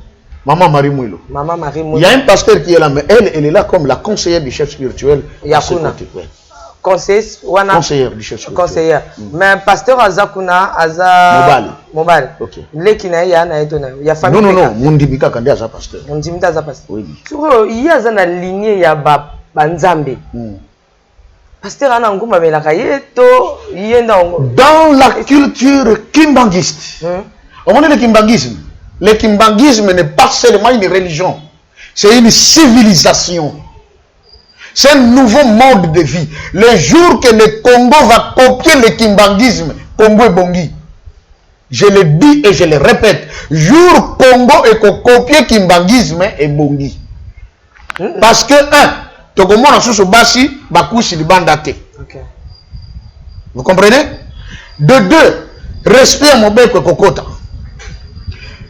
Maman Marie Mouilo. Maman Marie Mouilo. Il y a un pasteur qui est là mais elle est là comme la conseillère du chef spirituel. Yakuna. Conseillère du chef spirituel. Conseillère. Mais pasteur Azakuna Aza Mobile. OK. Lekina ya na etona. Ya famille. Non, Mundibika kandi aza pasteur. Mundibika aza pasteur. Oui. Sur il y a na lignée ya banzambe. Pasteur ana nguma melaka yeto yenda dans la culture kimbangiste. On connaît le kimbangisme. Le kimbangisme n'est pas seulement une religion, c'est une civilisation. C'est un nouveau mode de vie. Le jour que le Congo va copier le kimbangisme, Congo est bongi. Je le dis et je le répète. Jour Congo est copier kimbangisme et bongi. Parce que Togomo na sous basi bakushi libandate. Vous comprenez? De deux, respect à mon bec kokota.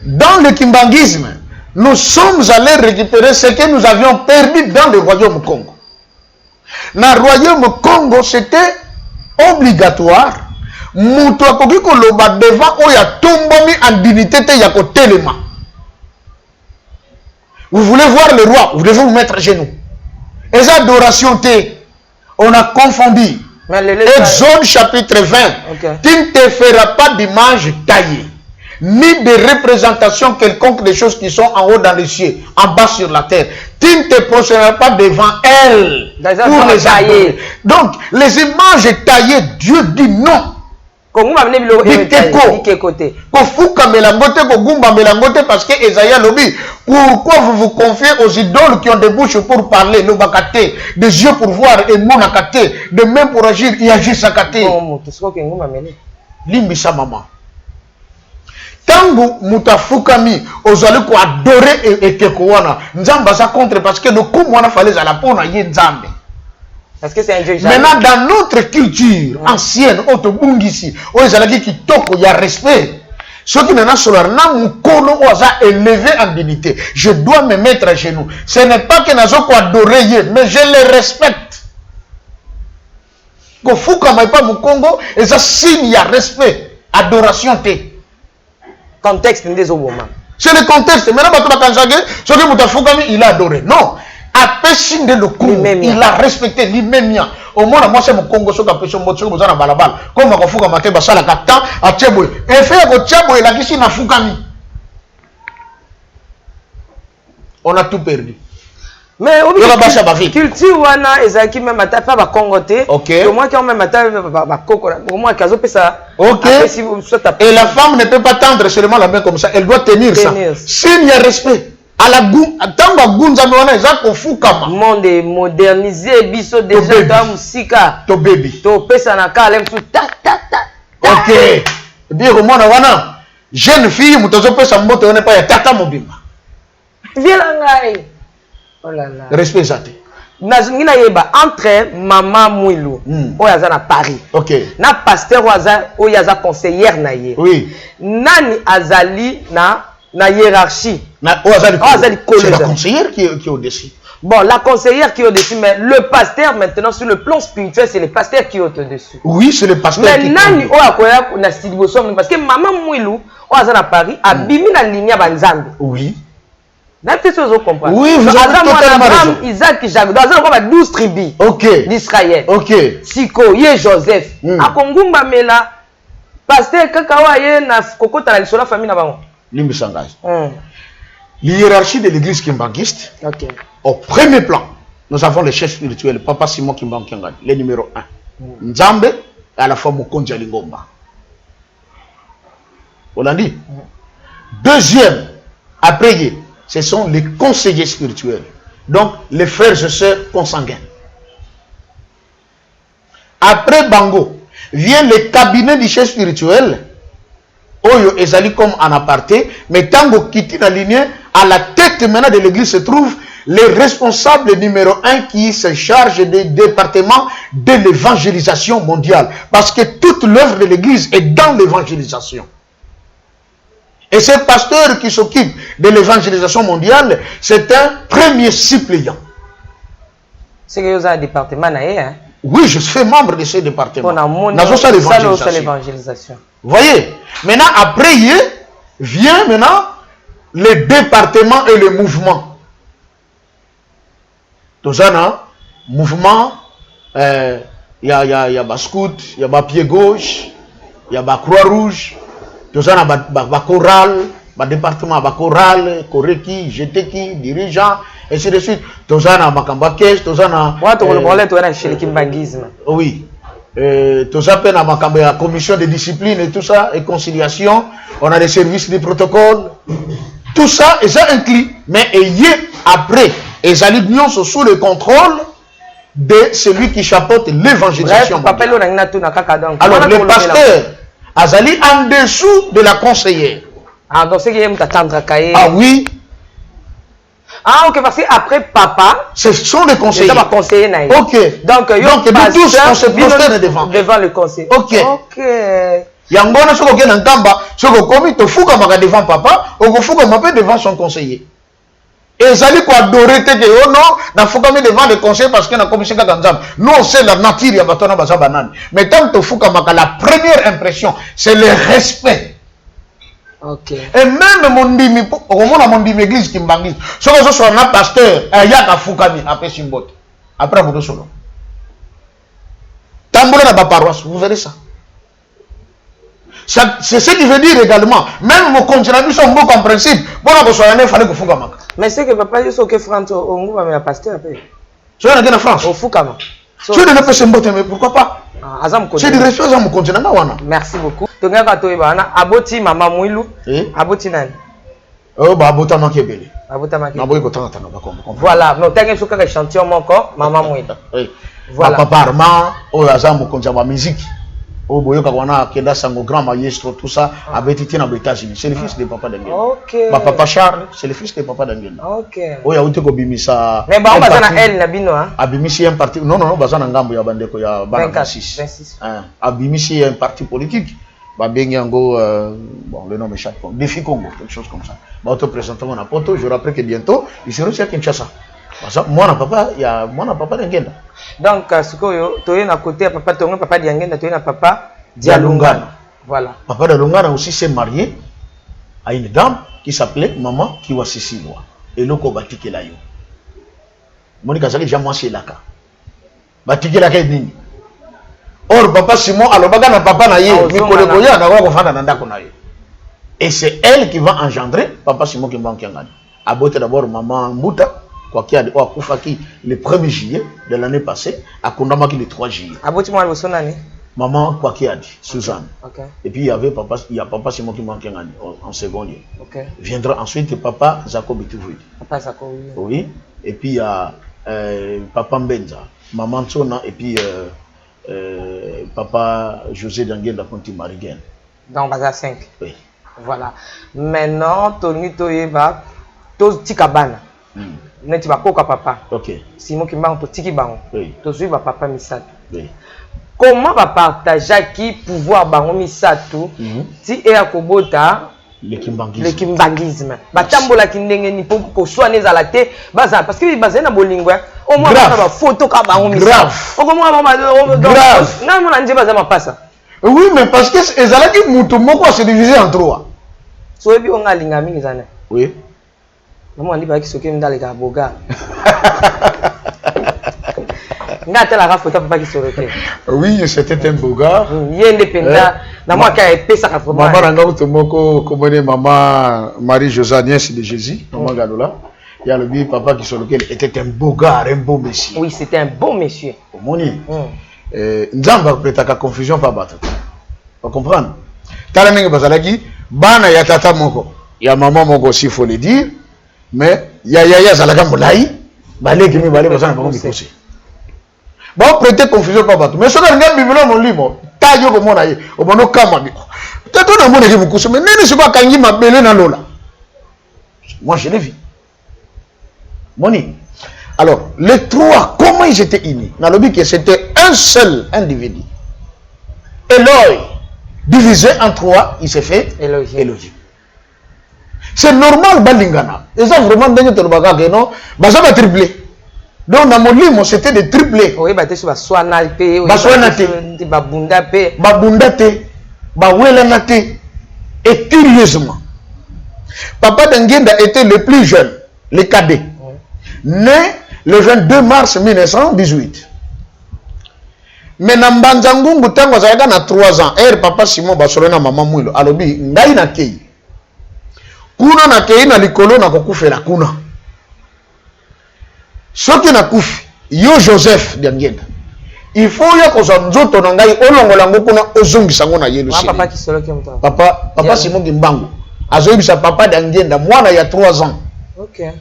Dans le kimbangisme, nous sommes allés récupérer ce que nous avions perdu dans le royaume Congo. Dans le royaume Congo, c'était obligatoire. Mutu akoki koloba devant oya tombomi en dignité te yako telema. Vous voulez voir le roi, vous devez vous mettre à genoux. Et cette adoration te, on a confondu. Exode chapitre 20. Tu ne te feras pas d'image taillée, ni de représentation quelconque des choses qui sont en haut dans les cieux, en bas sur la terre. Tu ne te prosterneras pas devant elles pour les adorer. Donc, les images taillées, Dieu dit non. Pourquoi vous vous confiez aux idoles qui ont des bouches pour parler, des yeux pour voir et mon akaté, des mains pour agir, il agit sakaté. Limbisa maman. Tangu mutafukami ozali ko adorer et kekowana nzamba sa contre parce que le coup mwana fallait à la pona ye nzambe. Parce que c'est un Dieu. Maintenant dans notre culture ancienne otobungisi ozalaki kitoko ya respect. Ceux qui n'ont solar na mukolo oza élevé en dignité. Je dois me mettre à genoux. Ce n'est pas que nazo ko adorer ye, mais je les respecte. Ko fukama pas mu Congo et ça signe ya respect, adoration te. Contexte des moments. C'est le contexte. Maintenant, il a adoré. Non. Il a respecté lui-même. Au moins, moi, c'est mon Congo. Comme on a tout perdu. Mais culture wana ezaki même ata pas ba congoté. Au moins quand même ata ba koko au moins kazo pesa. OK. Et la femme ne peut pas tendre seulement la main comme ça, elle doit tenir ça. Signe de respect. À la goût tamba gunza wana ezako fukama. Monde modernisé biso déjà dans musika. To baby. To pesa na kala msu ta. OK. Dire au monde wana jeune fille mutazo pesa mboto on n'est pas ya tata mobimba. Viens là ngai. Oh là là. Respect ça. nazingi na yeba entre Maman Mouilou oyo aza na Paris. OK. Na pasteur oyo aza conseillère na ye. Oui. Nani azali na hiérarchie. C'est la conseillère qui est au-dessus. Bon, la conseillère qui est au-dessus, mais le pasteur maintenant sur le plan spirituel, c'est le pasteur qui est au-dessus. Oui, c'est le pasteur mais qui est nani oya na studio parce que Maman Mouilou oyo aza na Paris abimi na ligne ya banzambe. Oui. Peut-être que vous comprenez. Oui, vous avez totalement raison. Isaac, Jacques, dans un 12 tribus d'Israël. OK. Siko, Yé Joseph. A Kongumba Mela, pasteur Kakawa Yé na Kokota na Lisola famille na bango. Limbisangaz. L'hiérarchie de l'église kimbangiste. OK. Au premier plan, nous avons le chef spirituel, Papa Simon Kimbankengan, le numéro 1. Nzambe, et à la fois Mokonja Lingomba. On l'a dit. Deuxième, après, ce sont les conseillers spirituels. Donc, les frères et sœurs consanguins. Après Bango, vient le cabinet du chef spirituel. Oyo ezali comme en aparté. Mais Tango quitte la lignée, à la tête maintenant de l'église se trouve le responsable numéro 1 qui se charge des départements de l'évangélisation mondiale. Parce que toute l'œuvre de l'église est dans l'évangélisation. Et ce pasteur qui s'occupe de l'évangélisation mondiale, c'est un premier suppléant. C'est que vous avez un département, hein? Oui, je suis membre de ce département. Dans l'évangélisation. Vous voyez? Maintenant, après, vient maintenant le département et le mouvement. Tout ça, mouvement, il y a bas scout, il y a bas pied gauche, il y a bas croix rouge. Tout ça, bas chorale, bas département, bas chorale, koreki, jeteki, dirigeant, et ainsi de suite. Tout ça, bas caisse, tout ça, oui. Tout ça, la commission de discipline et tout ça, et conciliation. On a des services de protocole. Tout ça, et ça inclut. Mais après, et ça sous le contrôle de celui qui chapeaute l'évangélisation. Alors, le pasteur Azali en dessous de la conseillère. Ah, donc c'est qu'il y a Ah oui. Ah, ok, parce qu'après papa, ce sont les conseillers. C'est conseiller. Ok. Donc, nous tous, on se prosterne devant le conseil. Ok. Ok. Yangona, ce qu'on a en tamba, ce qu'on commet, tu fous comme devant papa, ou fous comme devant son conseiller. Et ça dit quoi, adorer, oh non, n'a faut comme devant le conseiller parce qu'il y a une commission qui est nous, on sait la nature, il y a batona basa banane. Mais tant que tu fous comme la première impression, c'est le respect. Ok. Et même mon dimi, au moment où mon dimi église qui m'banglise, ce que ce soit un pasteur, il y a un foukami, après Simbot, après vous solo. Tamboula dans la paroisse, vous verrez ça. C'est ce qui veut dire également, même mon continent, sont beaucoup en principe, bon, il fallait que foukama. Mais c'est que papa, il faut que France, au mouvement, mais pasteur, après. Tu es en France? Au foukama. Tu es de l'effet Simbot, mais pourquoi pas? C'est du respect à mon continent. Merci beaucoup. Donc, aboti Maman Mouilou. Aboti nani? Oh, bah, abota makebele. Abota makebele. Voilà. Non, t'as quelque échantillon encore, Maman Mouilou. Voilà. Papa Armand, oh, azam mon continent, ma musique. Oh, boyo kawana kenda sango grand maestro tout ça avait été dans les États-Unis. C'est le fils de papa d'Angel. OK. Papa Charles, c'est le fils de papa d'Angel. OK. Oh, ya uti ko bimisa. Mais ba bazana elle na bino hein. Abimisi un parti. Non, bazana ngambo ya bandeko ya bana 26. Abimisi un parti politique. Ba bengi yango bon le nom m'échappe. Défi Congo, quelque chose comme ça. Ba auto présentement na poto, je rappelle que bientôt il sera aussi à Kinshasa. Moi na papa d'Angel. Donc, ce que tu es à côté, papa Diangenda, tu es papa Dialungana. Voilà. Papa Dialungana aussi s'est marié à une dame qui s'appelait Maman Kiwasisiwa. Et l'oko batike la yo. Monika Zaki Jamwa Selaka. Batike la kay nini. Or, papa Simon, alobaga na papa na ye, Mikole Koya, na wako fana nandako na ye. Et c'est elle qui va engendrer papa Simon qui va en Kiangani. Abote d'abord Maman Mbuta. Quoi qu'il y a le 1er juillet de l'année passée, à Kondamaki le 3 juillet. Maman, quoi qu'il y a dit, Suzanne. Okay. Et puis il y a papa Simon qui manque en second lieu. Okay. Viendra ensuite papa Jacob Itouvoui. Papa Jacob, oui. Et puis il y a papa Mbenza, maman Tsona, et puis papa José Danguen da Ponti Marigen. Donc, Baza 5. Oui. Voilà. Maintenant, Tony Toyeba, Tikabana. neti bakoka papa. Ok. Simon Kimbangu totiki bango. Oui. Tozui ba papa misato. Oui. Comment va partager qui pouvoir bango misato ti e akobota Le kimbangisme. le kimbangisme. Batambola kindenge ni pour soigner ezala te baza parce que baza na bolingo au moins ba photo ka bango misato. O comment mama grave. Na mona nje baza mapasa. Oui, mais parce que ezala ki mutu moko se diviser en trois. So ebi onga linga mingi zana. Oui. Maman ndi ba ki soke ndale ka boga. Ngata la photo papa qui sorote. Oui, c'était un beau gars. Yende penda na moi ka pesa ka vraiment. Maman nanga to moko komone maman Marie José nièce de Jésus, maman Gadola. Il y a le bi papa qui sorote était un beau gars, un beau monsieur. Oui, c'était un bon monsieur. Moni. Nzamba petaka confusion pa bato. Vous comprenez? Tala ningi bazalaki bana ya tata moko. Ya maman moko aussi faut le dire. Mais ya zalaka molai. Baleki mi balé bazana bango mikose. Bon, prêter confusion pas bateau. Mais ce que nous avons mon livre, taille comme on a eu, au bon kama. Peut-être on a mon équipe couche, mais n'est ce pas quand il m'a belé dans l'eau là. Moi je l'ai vu. Moni. Alors, les trois, comment ils étaient unis? Dans le but que c'était un seul individu. Eloi, divisé en trois, il s'est fait Elohim. C'est normal, Balingana. Et ça vraiment, non, ça va tripler. Donc dans mon livre, c'était des triplés. Oui, bah tu sais, baswana pe, babunda pe, babunda te, bawela te, et curieusement, Papa Dangenda était le plus jeune, le cadet, né le 22 mars 1918. Mais dans Banzangungu, tango zayaka na 3 ans, Papa Simon Basolona maman Mouilo, alobi ngai na kei. Kuna na kei na likolo na kokufela kuna. Ce qui n'a couffé, yo Joseph Dangenda. Il faut ya koza nzoto na ngai olongola ngoko na ozongisa ngona yelu chéri. Papa qui solo qui mta. Papa Simon Kimbangu. Azoyibisa papa Dangenda mwana ya 3 ans. OK.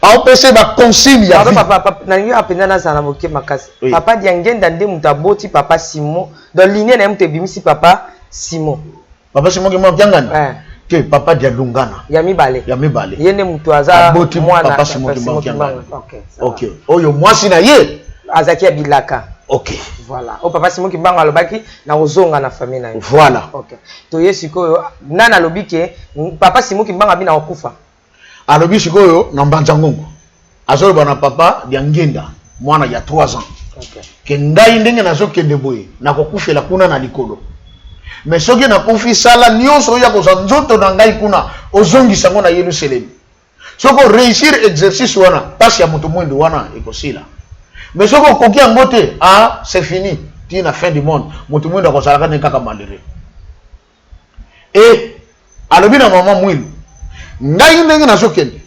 A opese ba consigne ya. Papa na ngi apenda na sana moke makasi. Papa Dangenda nde mutaboti papa Simon. Dans lignée na mte bimisi papa Simon. Papa Simon Kimbangu byangana. Que papa Dialungana. Yami Bale. Yene mutu aza mwana papa Simon Kimbangu. OK. Oyo mwasi na ye azaki abilaka. OK. Voilà. O papa Simon Kimbangu alobaki na ozonga na famille na ye. Voilà. OK. To yesiko nana lobike papa Simon Kimbangu abina okufa. Alobi sikoyo na Mbanzangungu. Azolo na papa Dangenda mwana ya 3 ans. OK. Kendai ndenge nazo kende boye na kokufela kuna na likolo. Mais soki na kufi sala nyonso ya koza nzoto na ngai kuna ozongisa ngo na Yerusalem. Soko réussir exercice wana pasi ya moto mwendo wana ekosila. Mais soko koki yango te, ah c'est fini. Ti na fin du monde, moto mwendo akozala ka kaka malheureux. Et alobi na maman mwilu. Ngai ndenge nazokende.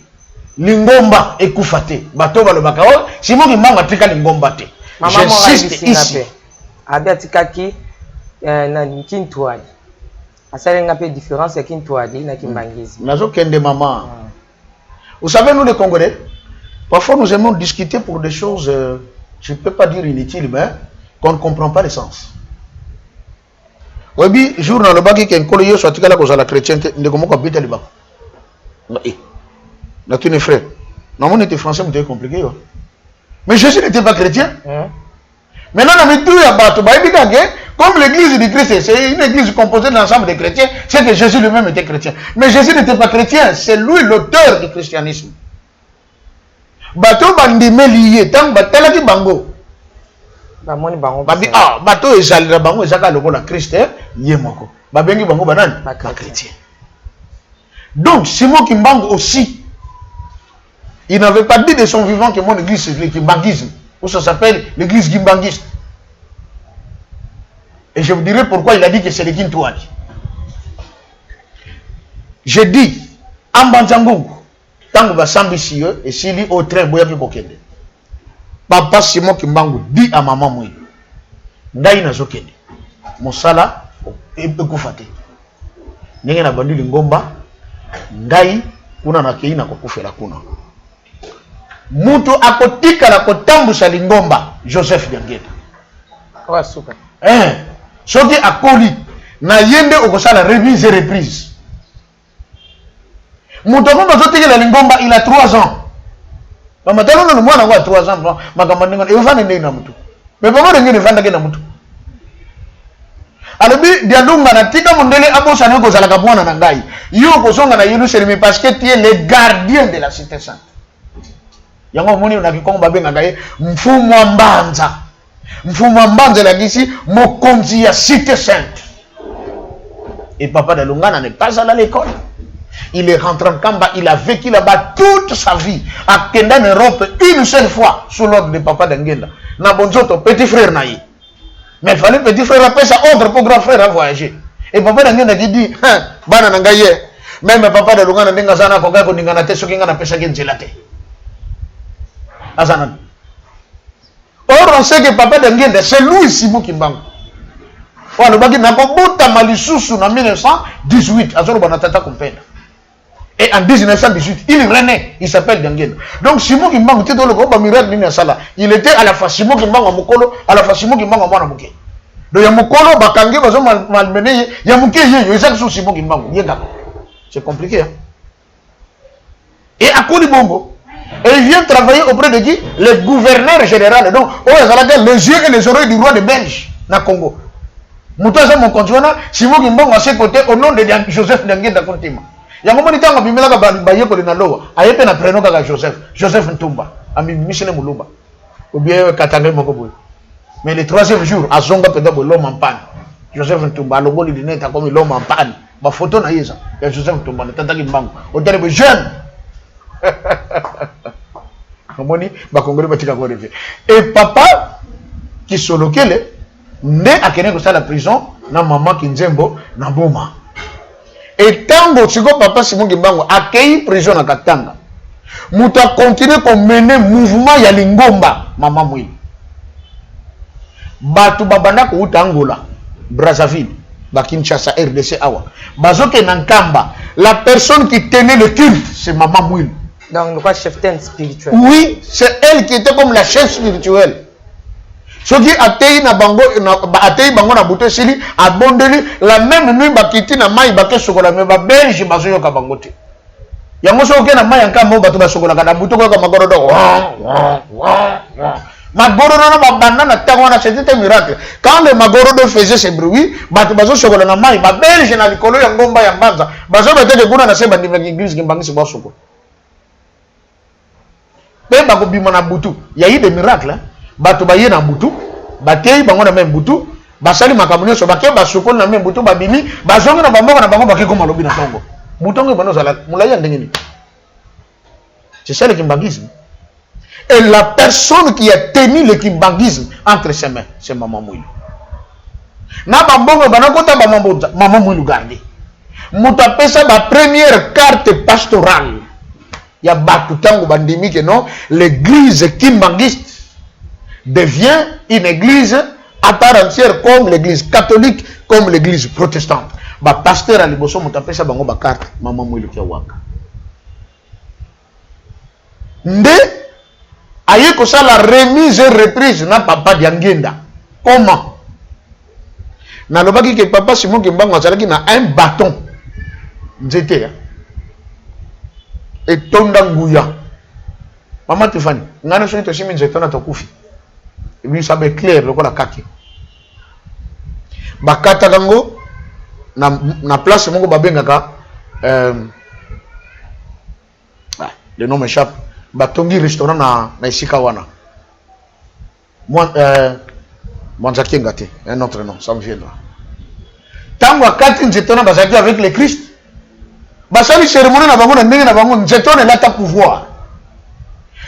Lingomba ekufa te. Bato balobaka o Simon Kimbangu atika lingomba te. J'insiste ici. Abiatikaki na Kintwadi. Asalenga pe différence ya Kintwadi na Kimbangisme. Nazokende maman. Vous savez, nous les Congolais, parfois nous aimons discuter pour des choses, je ne peux pas dire inutiles, mais qu'on ne comprend pas le sens. Oui, jour dans le bac qui est un collègue, soit tu as la chrétienne, ne comment qu'on habite le bac. Là, tu es frère. Non, on était français, mais c'était compliqué. Mais Jésus n'était pas chrétien. Maintenant, on a mis tout à battre. Comme l'église du Christ, c'est une église composée de l'ensemble des chrétiens, c'est que Jésus lui-même était chrétien. Mais Jésus n'était pas chrétien, c'est lui l'auteur du christianisme. Bateau bandime lié, tant batela ki bango. Bamoni bango. Babi bateau ezalira bango ezaka lokola Christ yemoko. Babengi bango banani ba chrétien. Donc Simon Kimbangu aussi, il n'avait pas dit de son vivant que mon église c'est le kimbangisme, ou ça s'appelle l'église kimbangiste. Et je vous dirai pourquoi il a dit que c'est le Kintwadi. Je dis, en Banzangungu, tant que Basambi et s'il au train, Boyaki Bokende. Papa Simon Kimbangu dit à maman Mouy, Ngai na Zokende, Mosala, Ekufate. Nenge na bandu lingomba, Ngai, kuna na kei na kokufela kuna. Mutu akotika na kotambusa lingomba, Joseph Dangenda. Ouais, super. Soki akoli na yende okosala remise et reprise. Mutomo zotekela lingomba il a 3 ans. Mama talo no mwana wa 3 ans makambo ndingo evana ndenge na mutu. Mais papa ndenge evanda ke na mutu. Alobi diadunga na tika mondele abosa na kozala ka mwana na ngai. Yo kozonga na yinu sermi parce que tu es le gardien de la cité sainte. Yango moni na kikongo babenga ngai mfumo wa mbanza. Mfumo wa mbanza la gisi mokonzi ya cité sainte. Et papa de Lungana n'est pas allé à l'école. Il est rentré en Kamba, il a vécu là-bas toute sa vie. À Kenda en Europe, une seule fois, sous l'ordre de papa d'Angenda. Nabonzoto, petit frère Naï. Mais il fallait petit frère appeler ça ordre pour grand frère à voyager. Et papa d'Angenda qui dit, Bana Nangaye, même papa de Lungana n'a pas de ko ningana te soki ngana pesa genzelate. Azanan. Or on sait que papa d'Angenda c'est Louis Simou Kimbangu. Voilà, le bagage n'a pas bota malisusu en 1918 à Zoro Banatata Kompenda. Et en 1918, il renaît, il s'appelle Dangenda. Donc Simon Kimbangu, tu le groupe Amiral Ninasala, il était à la fois Simon Kimbangu à Mokolo, à la fois Simon Kimbangu à Mwanamouké. Donc Yamokolo, Bakange, Bazo malmené, Yamouké, Yézak sous Simon Kimbangu, Yéngako. C'est compliqué, hein. Et à Kodibongo, et il vient travailler auprès de qui? Le gouverneur général. Donc, les yeux et les oreilles du roi de Belge, na Congo. Moutaza mon conjoint, Simon Kimbangu à ses côtés au nom de Joseph Dangenda Kontima. Yango moni tanga bimela ka baye ko na lowa ayepe na prénom ka Joseph Ntumba ami Michel Mulumba ou bien Katanga moko boy. Mais le troisième jour azonga peda bo l'homme en panne. Joseph Ntumba loboli dineta comme l'homme en panne. Ma photo na yeza ya Joseph Ntumba na tata Kimbangu o tele jeune. Moni ba kongole batika ko rêver. Et papa qui solokele ne akene ko sa la prison na maman Kinzembo na Boma. Et tant que papa Simon Kimbangu a accueilli prison à Katanga, nous avons continué à mener mouvement ya Lingomba, maman Mouy. Batu babanda ko Angola, Brazzaville, Kinshasa, RDC Awa. Bazoke Nankamba, la personne qui tenait le culte, c'est maman Mouy. Donc, le chef spirituel. Oui, c'est elle qui était comme la chef spirituelle. Ce qui a été na bango na bouté sili abondeli la même nuit bakiti na mai baké sokola me ba belge bazoyo ka bangote yango so ke na mai anka mo bato basokola ka na buto ko ka magorodo magorodo na babanda na tango na c'était un miracle quand le magorodo faisait ce bruit bato bazo sokola na mai ba belge na likolo ya ngomba ya mbanza bazo beteke kuna na seba ndimba église kimbangisi ba soko be ba ko bima na butu ya yi des miracles. Bato baye na butu batei bango na même butu basali makambo so baké basukol na même butu babimi bazonga na bango baké ko malobi na tongo butongo bano zala mulaya ndengeni. C'est ça le kimbangisme. Et la personne qui a tenu le kimbangisme entre ses mains c'est maman Mouilou. Na bambongo banakota maman Mouilou garder muta pesa ba première carte pastorale ya batu tango bandimi que non l'église kimbangiste devient une église à part entière comme l'église catholique, comme l'église protestante. Ba pasteur à liboso mutapesa bango ba carte maman Mouilou kia waka. Nde aye ko ça la remise et reprise na papa Diangenda. Comment? Na lobaki que papa Simon Kimbangu azalaki na un bâton. Nzete. Et tonda nguya. Maman Tiffany, ngana so to simi nzete na to kufi. Et puis ça m'est clair le la kaki. Bakata gango na place moko babengaka le nom m'échappe. Batongi restaurant na isika wana. Moi Mwanzaki ngate, un autre nom, ça me viendra. Tango akati nzetona bazaki avec le Christ. Basali cérémonie na bango na ndenge na bango nzetona là ta pouvoir.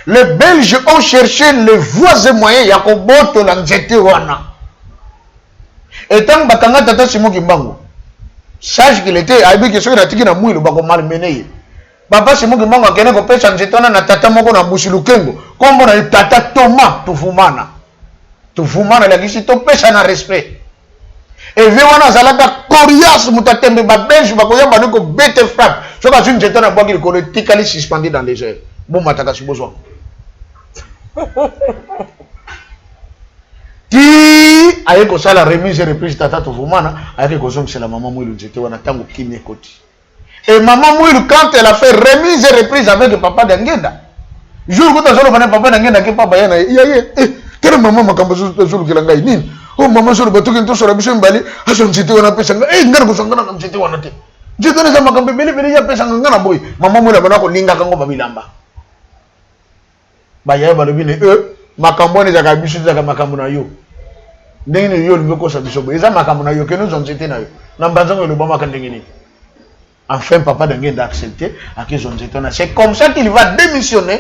Les Belges ont cherché les voies et moyens ya koboto la nzete wana. Et tant bakanga tata Simon Kimbangu. Sache qu'il était aibi que soki na tiki na Mouilou bako malmené. Papa Simon Kimbangu akene ko pesa nzetona na tata moko na Busilukengo. Kombo na tata Thomas Tufumana. Tufumana la gisi to pesa na respect. Et viwana zalaka coriace mutatembe ba Belge bako yamba niko bete frappe. Soka zune nzetona bwaki ko le tikali suspendu dans les airs. Bon mataka si besoin. Qui aye ko sala remise et reprise tata Tufumana aye ko zom c'est la maman Mouilou nzete wana tango kimie koti. Et maman Mouilou quand elle a fait remise et reprise avec le papa d'Angenda, jour que tu as le papa n'a pas papa yana quelle maman m'a cambo jour que l'angai nin oh maman sur le bateau qui sur la mission bali a son cité on a pesa ngar ko sangana nam cité on a te je donne ça m'a cambo beli ya pesa ngana boy maman mo la bana ko linga kango babilamba ba ya ba lobi ne makambo ne zaka bisu zaka makambo na yo ndenge yo lingo ko sa biso boy eza makambo na yo que nous on cité na yo na mbanzango le boma kandenge ni. Enfin, papa d'Angenda a accepté à qui c'est comme ça qu'il va démissionner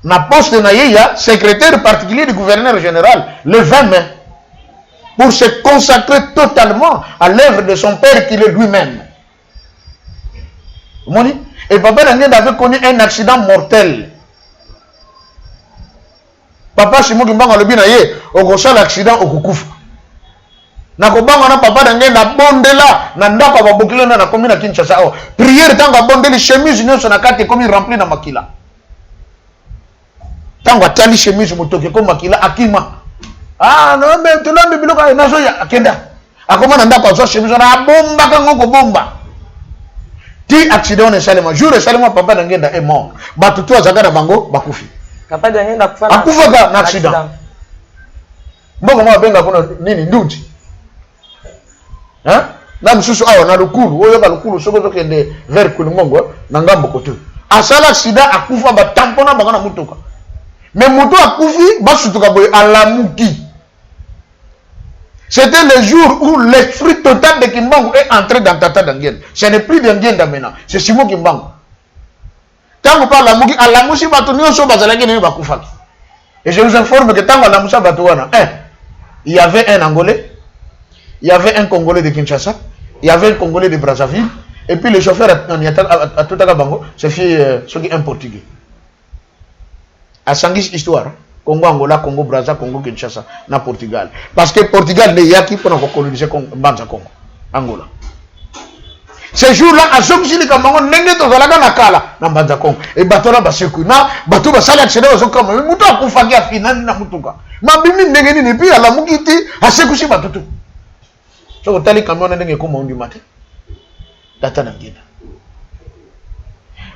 na poste na secrétaire particulier du gouverneur général le 20 mai pour se consacrer totalement à l'œuvre de son père qu'il est lui-même. Et papa d'Angenda avait connu un accident mortel. Papa Simon Kimbanga le binaye au gosha l'accident au Kukufa. Na kobanga na papa d'Angenda bondela na ndako ba bokilo na komi na Kinshasa o prière tanga bondeli chemise nyonso na kati komi rempli na makila tanga tali chemise mutoke ko makila akima no mais tulombi biloko na so ya akenda akoma na ndako so chemise na bomba kango ko bomba ti accident ne salema jour salema papa d'Angenda est mort batutu azaka na bango bakufi papa d'Angenda akufa na accident mbongo mwa benga kuna nini nduti na msusu awa na lukulu oyo ba lukulu soko zokende vers Kulimongo na ngambo kote asala accident akufa ba tampona bangana mutuka mais muto akufi basutuka boy alamuki. C'était le jour où l'esprit total de Kimbangu est entré dans Tata d'Angenda. Ce n'est plus d'Angenda maintenant, c'est Simon Kimbangu. Tant que par alamuki alamusi batonio so bazalaki ne bakufaki. Et je vous informe que tant que alamusa batouana il y avait un Angolais, il y avait un Congolais de Kinshasa, il y avait un Congolais de Brazzaville, et puis le chauffeur à tout à Bango, c'est un Portugais. À Sangis histoire, Congo Angola, Congo Brazza, Congo Kinshasa, na Portugal. Parce que Portugal n'est pas qui pour coloniser Banza Congo, Angola. Ce jour-là, à Zomzili Kamango, n'est pas dans la Kala, na Banza Congo. Et Batora Basekou, na Batou Basali accédé aux Okama, mais Moutou a Koufagi à Finan na Moutouka. Ma bimi n'est ni puis à la Moukiti, à Sekousi Batoutou. So tali camion ndenge ko mondi matin Tata d'Angenda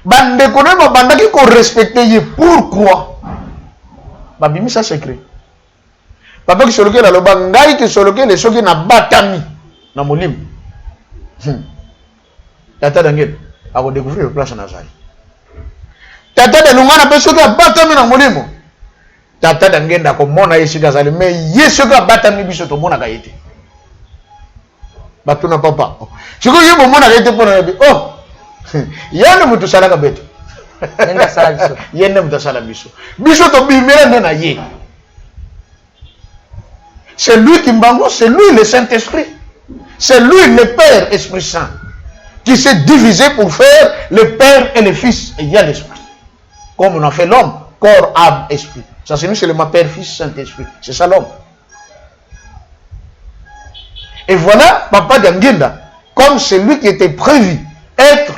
bande ko na banda ki ko respecter ye pourquoi ba bimi ça secret papa ki soloke la loba ngai ki soloke le soki na batami na molim Tata d'Angenda a ko découvrir le place na zali Tata de lungana pe soki batami na molimo Tata d'Angenda ko mona yesika zali mais yesoka batami biso to mona ka yete batuna papa siko yebo mona rete pona bi oh yane mutu sala ka beto nenda sala biso yene mutu sala biso biso to bimela na ye c'est lui qui mbango, c'est lui le Saint-Esprit, c'est lui le Père Esprit Saint qui s'est divisé pour faire le Père et le Fils et il y a l'Esprit comme on a fait l'homme corps âme esprit ça c'est nous c'est le Père Fils Saint-Esprit c'est ça l'homme. Et voilà, papa d'Angenda, comme celui qui était prévu être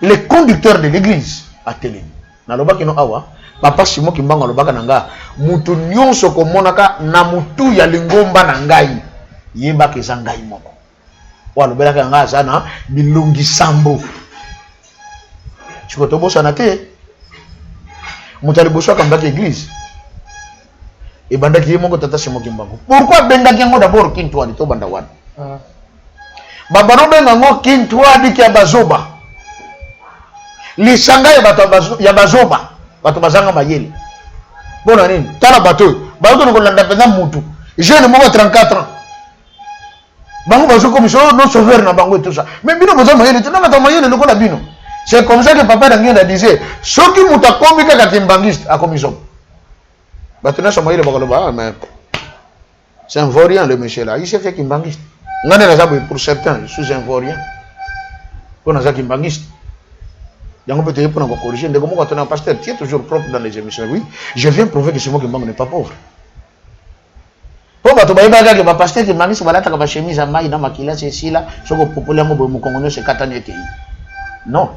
le conducteur de l'église à Télémi. Nalobaki no awa, papa Simon Kimbanga lobaka nanga, mutu nyonso komonaka na mutu ya lingomba na ngai, yebaka eza ngai moko. Wa lobelaka nga sana bilungi sambo. Chikoto bosa na te. Mutali bosa kambaki église. Et bandaki yemoko tata Simon Kimbanga. Pourquoi bendaki ngo d'abord kinto ali to banda wana? Babano benga ngo kintwa diki ya bazoba lisanga ya bazoba bato bazanga mayele bona nini tala bato bato ko landa pena mutu jeune mo 34 ans bango bazo comme ça non sauveur na bango et tout ça mais bino bazo mayele tena bato mayele loko la bino c'est comme ça que papa d'Angenda disait soki muta kombi kaka kimbangiste a commission bato na so mayele bakoloba mais c'est un vaurien le monsieur là il s'est fait kimbangiste. Pour certains, je suis un vaurien. Pour nous, kimbangiste. Donc, peut-être pour nous corriger. Mais comment quand on est un pasteur, tu es toujours propre dans les émissions. Oui, je viens prouver que ce mot Kimbang n'est pas pauvre. Pour que tu aies pasteur qui m'a voilà ta chemise à maille dans ma kila, c'est ici là, ce que populairement mon Congolais c'est Katanete. Non,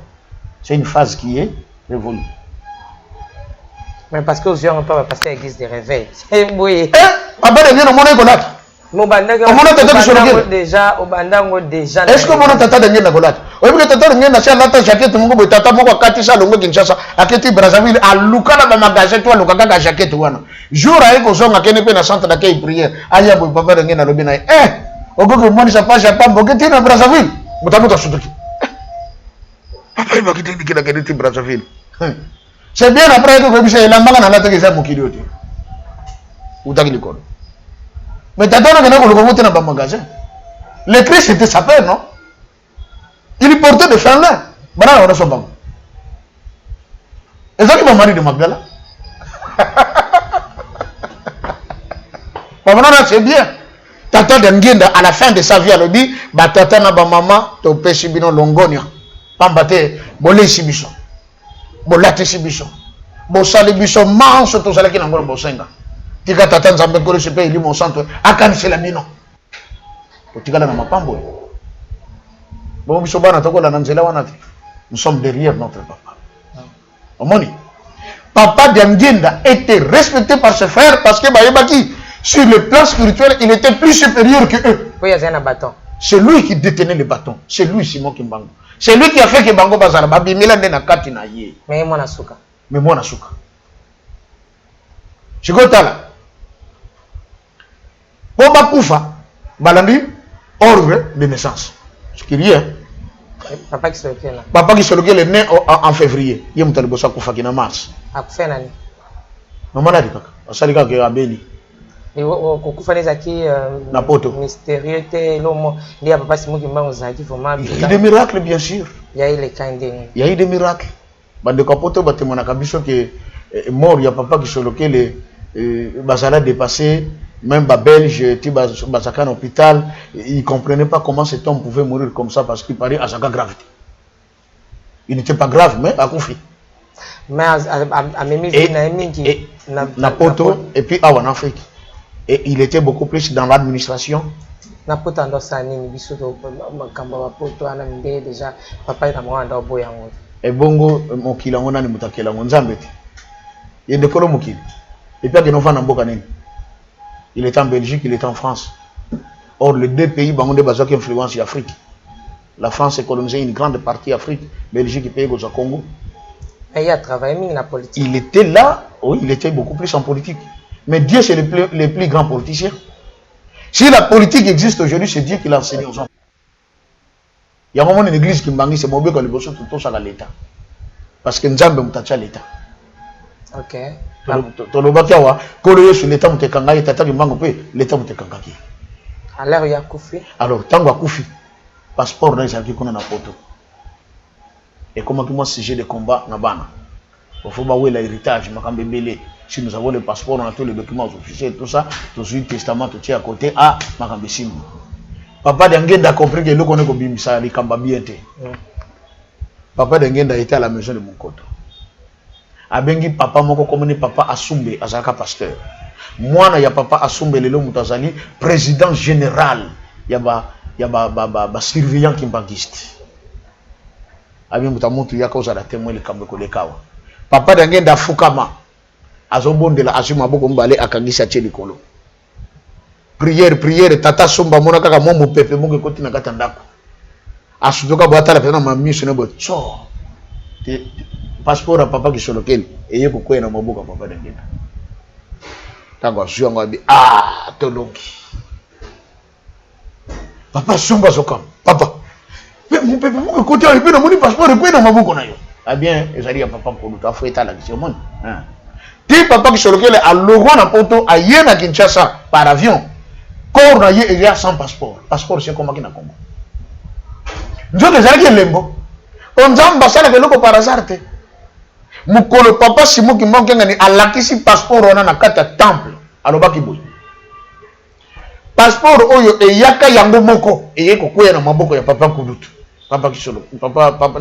c'est une phase qui est révolue. Mais parce que aux yeux on peut passer l'église des réveils. C'est oui. Après de bien au monde écolate. déjà au bandango déjà. Est-ce que mon tata de ngena kolata? Oui que tata ngena cha lata jaquette mungu tata moko katisa longo Kinshasa aketi Brazzaville alukana ba magasin to alukaka ka jaquette wana. Jour ayi ko zonga kene pe na centre d'accueil prière. Aya bo papa ngena lobi na ogogo moni sa page pa mboketi na Brazzaville. Mutamuta sutuki. Papa il va quitter ni kena kene Brazzaville. C'est bien après que vous avez la main dans la tête que ça mokiliote. Ou t'as l'école. Mais t'as donné que nous avons dans le magasin. Le Christ était sapé, non? Il portait des fans là. Maintenant, on a son banc. Et ça qui m'a marié de Magdala. Maintenant, c'est bien. Tata d'Engenda, à la fin de sa vie, elle dit, bah tata na ba maman, to pêche bino longonia. Pambate, bolé sibiso. Bolate sibiso. Bosale biso manso to sala ki na ngolo bosenga. Tika tata nzambe kolo sepe ili mon centre akanisela bino. Otikala na mapambo. Bon biso bana tokola na nzela wana te. Nous sommes derrière notre papa. Omoni. Papa d'Angenda était respecté par ses frères parce que Bayebaki, sur le plan spirituel, il était plus supérieur que eux. Oui, il y a un bâton. C'est lui qui détenait le bâton. C'est lui Simon Kimbango. C'est lui qui a fait que Bango Bazara babimela ndena kati na ye. Mais moi na suka. Mais moi na suka. Chikotala. Boba Koufa, Balandi, ordre de naissance. Ce qui est. Papa qui se le là. Papa qui se le est né en février. Il y a un Bossa Koufa qui est en mars. A Koufa nani? Non, malade, kaka. Asalika qui est à Beni. Et Koufa les acquis mystérieux, l'homme, il y a papa Simon qui m'a osaki, vraiment. Il y a des miracles, bien sûr. Il y a eu les candés. Il y a eu des miracles. Bande Kapoto, Batemona Kabiso qui est mort, il y a papa qui se le Bazala dépassé. Même Belge, Bazaka en hôpital, il ne comprenait pas comment cet homme pouvait mourir comme ça parce qu'il parlait à sa gravité. Il n'était pas grave, mais à Koufi. Mais à Mémé, Napoto, et puis en Afrique. Et il était beaucoup plus dans l'administration. Napoto en Dossani, Bissoto, Poto, Anambe, déjà, papa est à moi en Boyango. Et Bongo, mon kilangona, ni mutakela, mon zambeti. Il y a des colomokil. Et puis, il y a des enfants en Bokanen. Il est en Belgique, il est en France. Or, les deux pays ont des influence l'Afrique. La France a colonisé une grande partie d'Afrique. Belgique pays au Congo. Et il a travaillé dans la politique. Il était là, oui, il était beaucoup plus en politique. Mais Dieu, c'est le plus grand politicien. Si la politique existe aujourd'hui, c'est Dieu qui l'a enseigné aux hommes. Il y a un moment une église qui m'a dit c'est mauvais quand les bosses tout ça à l'État. Parce que Nzambe mutacha l'État. Ok. Tolobakiawa, kolo sur l'État mutekanga et tata bimango pe l'État mutekanga ki. Alors il y a Koufi. Alors tango a Koufi. Passeport dans les qu'on a na photo. Et comment que moi sujet de combat na bana. Il faut ba l'héritage makambe belé. Si nous avons le passeport, on a tous les documents officiels, tout ça, tout le testament tout à côté à makambe simu. Papa d'Angenda a compris que nous connaissons bimisa les kamba bien té. Papa d'Angenda était à la maison de Monkoto. Abengi papa moko komoni papa Asumbe azaka pasteur. Mwana ya papa Asumbe lelo mutazali président général ya ba surveillant kimbangiste. Abi mutamuntu ya cause la témoin le kambe ko lekawa. Papa d'Angenda fukama azobondela asuma boko mbale akangisa tsheli kolo. Prière tata somba mona kaka momo pepe monge koti na kata ndako. Asutoka boata la pena mamiso ne bo cho. Passeport à papa qui sont lequel et il y a beaucoup de maboka papa d'Angenda. Tango suango abi toloki. Papa sumba sokam. Papa. Mais mon papa mon côté et puis na moni passeport et puis na maboko na yo. Ah bien, ezali ya papa ko luta foueta la question mon. Ti papa qui sont lequel a logo na poto a yena Kinshasa par avion. Corps na ye il y a sans passeport. Passeport c'est comme na Congo. Njoke ezali ke lembo. Onzamba sala ke loko par hasard te. Mukolo papa Simon qui manque ngani alakisi passeport wana na kata temple alobaki boy passeport oyo eyaka yango moko eyeko kwea na maboko ya papa Kulutu papa Kisolo papa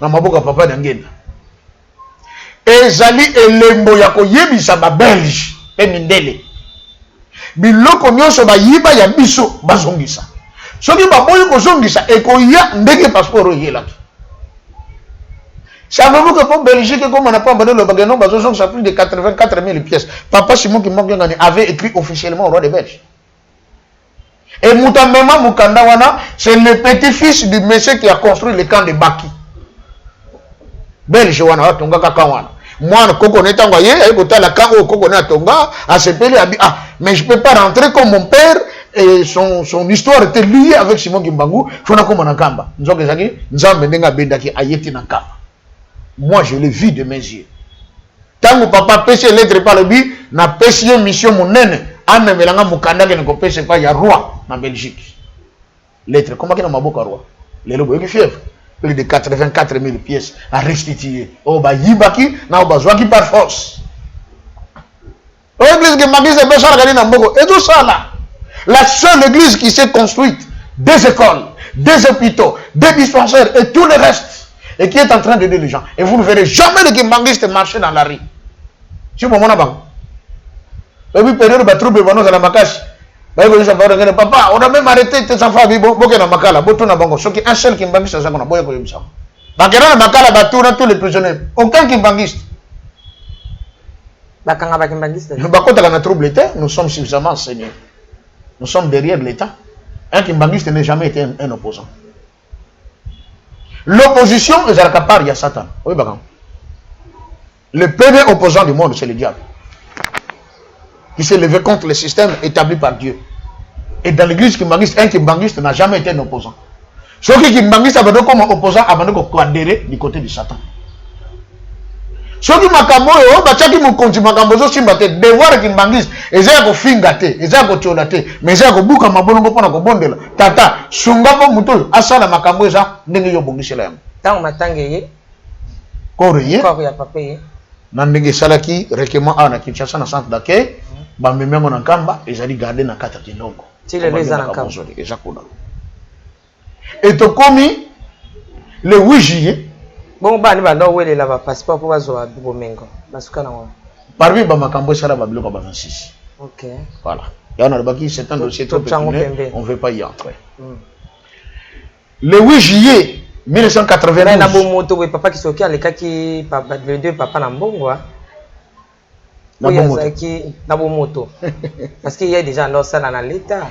na maboko ya papa d'Angenda ezali elembo ya koyebisa ba Belge pe mindele biloko nyonso bayiba ya biso bazongisa soki baboyi kozongisa ekoya ndenge passeport oyo yelaki. Savez-vous que pour Belgique, comme on n'a pas abandonné le bagano, ça a plus de 84 000 pièces. Papa Simon qui avait écrit officiellement au roi des Belges. Et Moutambema Mukandawana, c'est le petit-fils du monsieur qui a construit le camp de Baki. Belge wana Tonga Kakawana. Moi, Koko Netanga, la Kao Koko Netonga, à ce pays, mais je ne peux pas rentrer comme mon père, et son histoire était liée avec Simon Kimbangu, Fonako Manakamba. Moi, je l'ai vu de mes yeux. Tant que papa pêche l'être par le but, n'a pêché mission mon nene. Ah, mais melanga mukanda qui ne pêche pas, il y a roi en Belgique. L'être, comment qu'il y a ma boca roi? Les lobos qui fièvre. Plus de 84 000 pièces à restituer. Oh, bah, yibaki, na obazwaki par force. Oh, l'église qui m'a dit, c'est pas ça, et tout ça là. La seule église qui s'est construite, des écoles, des hôpitaux, des dispensaires et tout le reste, et qui est en train d'aider les gens. Et vous ne verrez jamais les kimbangistes marcher dans la rue. Si vous m'en avez. Et puis, période de trouble, vous avez papa, on a même arrêté tes enfants. Un seul kimbangiste, ça qu'on a boyé comme ça. Bakera Makala Batouna, tous les prisonniers. Aucun kimbangiste. Nous sommes suffisamment enseignés. Nous sommes derrière l'État. Un kimbangiste n'a jamais été un opposant. L'opposition, les Arakapar, il y a Satan. Oui, Bakam. Le premier opposant du monde, c'est le diable. Qui s'est levé contre le système établi par Dieu. Et dans l'église kimbangiste, un kimbangiste n'a jamais été un opposant. Ce qui kimbangiste a été comme opposant a été adhéré du côté de Satan. Ce qui m'a dit que devoir kimbangiste, ils ont fingate, ils ont tcholate, mais ils ont bouka mabongo pona ko bondela. Tata, sungabo muto asala makambo eza ndenge yo bongisela yam. Tant matangeye. Koreye. Koreya papeye. Nandenge salaki requement à na Kinshasa na centre d'accueil, ba memengo na kamba, ils allaient garder na kata kilongo. Et to komi le 8 juillet. Bon, bah, nous allons aller là-bas, passeport pour avoir un domingo. Parmi les makambo, ça va bloquer 26. Ok. Voilà. Il y en a qui c'est un dossier trop petit, on ne veut pas y entrer. Le 8 juillet 1992. Il y a un moto, papa qui s'occupe, les deux papas n'ambongo. Parce qu'il y a déjà un ça dans l'État.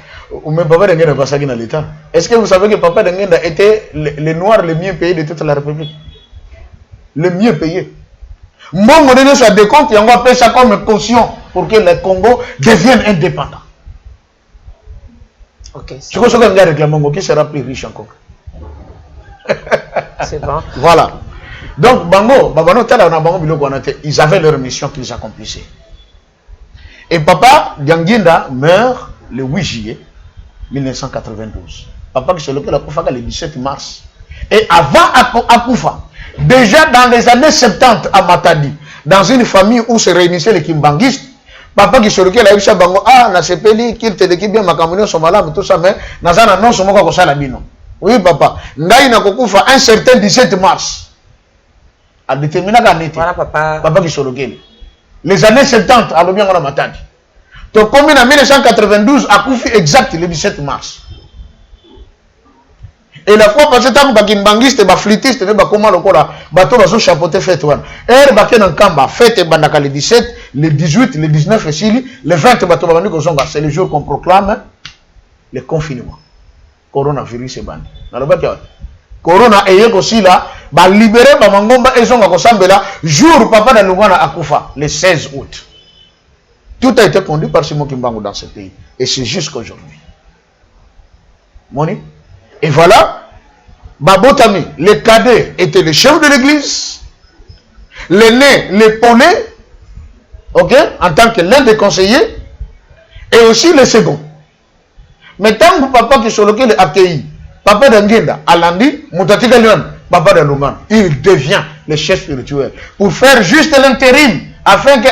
Mais papa Dengenda pas ça dans l'État. Est-ce que vous savez que papa Dengenda était le noir le mieux payé de toute la République? Le mieux payé. Mon modèle soit décompte et on va appeler ça comme caution pour que le Congo devienne indépendant. Ok. Tu vois ce qu'on réclame, qui sera plus riche encore? C'est bon. Voilà. Donc, Bango, ils avaient leur mission qu'ils accomplissaient. Et papa Dengenda meurt le 8 juillet 1992. Papa qui se lève la Koufa le 17 mars. Et avant Akoufa, déjà dans les années 70 à Matadi, dans une famille où se réunissaient les kimbangistes, papa qui se lève la Koufa Bango, ah, na sepeli, qu'il te déquipe bien ma camouflage, son malade, tout ça, mais Nazana non, son mot ça la bino. Oui, papa. Ndaï na Koufa un certain 17 mars. A déterminé voilà, papa qui se lève. Les années 70 à l'Obien on Matadi. Donc, comme en 1992, à Koufi exact le 17 mars. Et la fois passée, tant que Kimbangiste, flûtiste, comment le cola, bateau va chapeauter fête. Et baké dans Kamba, fête Bandaka le 17, le 18, le 19 et le 20 bateau c'est le jour qu'on proclame le confinement. Coronavirus est banni. Corona est aussi là, va libérer Bamangomba et son Akosambela, jour papa de Lugana Akufa, le 16 août. Tout a été conduit par Simon Kimbangu dans ce pays. Et c'est jusqu'aujourd'hui. Moni. Et voilà, Babotami, le cadet était le chef de l'église, l'aîné, l'épaulé, ok, en tant que l'un des conseillers, et aussi le second. Mais tant que papa qui sont l'a accueilli, papa d'Angenda, Alandi, Moutatika Lyon, papa de Lungan, il devient le chef spirituel pour faire juste l'intérim. Afin que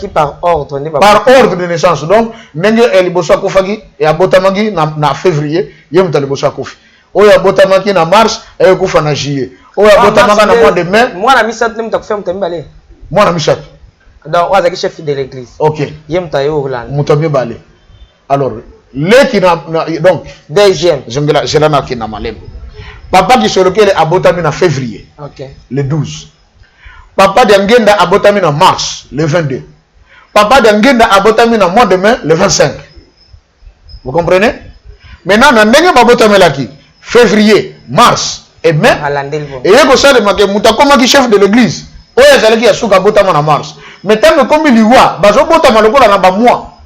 par ordre de naissance. Donc, Nenge el Bosa Koufagi et Abotamagi na février, yem tali Bosa Koufi. Oya Abotamagi na mars et Koufa na juillet. Oya Abotamagi na mois de mai. Moi na misat nem ta faire mtembale. Moi na misat. Donc, oya zaki chef de l'église. OK. Yem ta yo Hollande. Mutambi balé. Alors, les qui na donc deuxième. Je la na ki na malem. Papa qui se lequel Abotamagi na février. OK. Le 12. Papa d'Angenda a botami en mars, le 22. Papa d'Angenda a botami en mois de mai, le 25. Vous comprenez? Maintenant, dans le babota melaki, février, mars et mai, et il y a que ça de marquer, Moutakoma qui chef de l'église. Oh, il y a qui a souka botama en mars. Mais tant que comme il y a, bazo botama le kola na ba mois.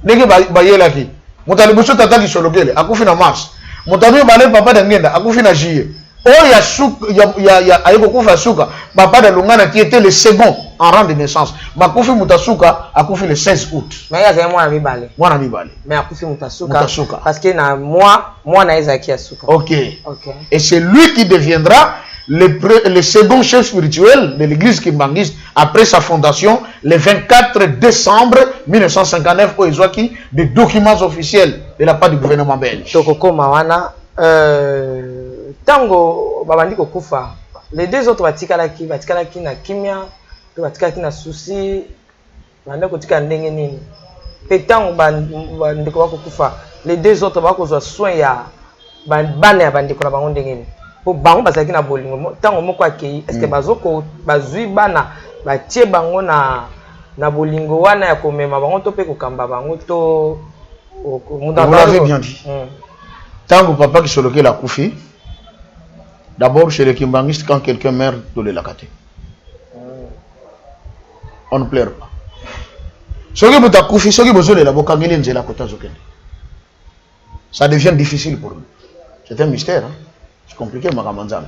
Nege ba yelaki. Moutali bosso tata qui sologele, akufi na mars. Moutami balé papa de ngenda, akufi na juillet. Oh, il y a souka, il y a ayeko kufa souka. Papa de Lungana qui était le second en rang de naissance. Makufi Moutasuka akufi le 16 août. Mais il y a moi ami balé. Moi ami balé. Mais akufi Moutasuka. Parce que na moi na ezaki asuka. OK. Et c'est lui qui deviendra le second chef spirituel de l'église kimbangiste après sa fondation le 24 décembre 1959 au Ezwaki des documents officiels de la part du gouvernement belge. Tokoko mawana tango babandi kokufa les deux autres batikalaki na kimia to batikalaki na souci banda kotika ndenge nini pe tango bandiko bakokufa les deux autres bakozwa soin ya bana ya bandiko na bango ndenge nini po bango bazaki na bolingo tango moko akei est-ce que bazoko bazui bana batie bango na bolingo wana ya komema bango to pe kokamba bango to vous l'avez bien dit. Tango papa qui soloke la koufi d'abord chez les kimbangistes quand quelqu'un meurt de l'élacate on ne pleure pas soki buta koufi soki bozole la bokangeli nzela kota zokende ça devient difficile pour nous c'est un mystère hein? C'est compliqué makamanzana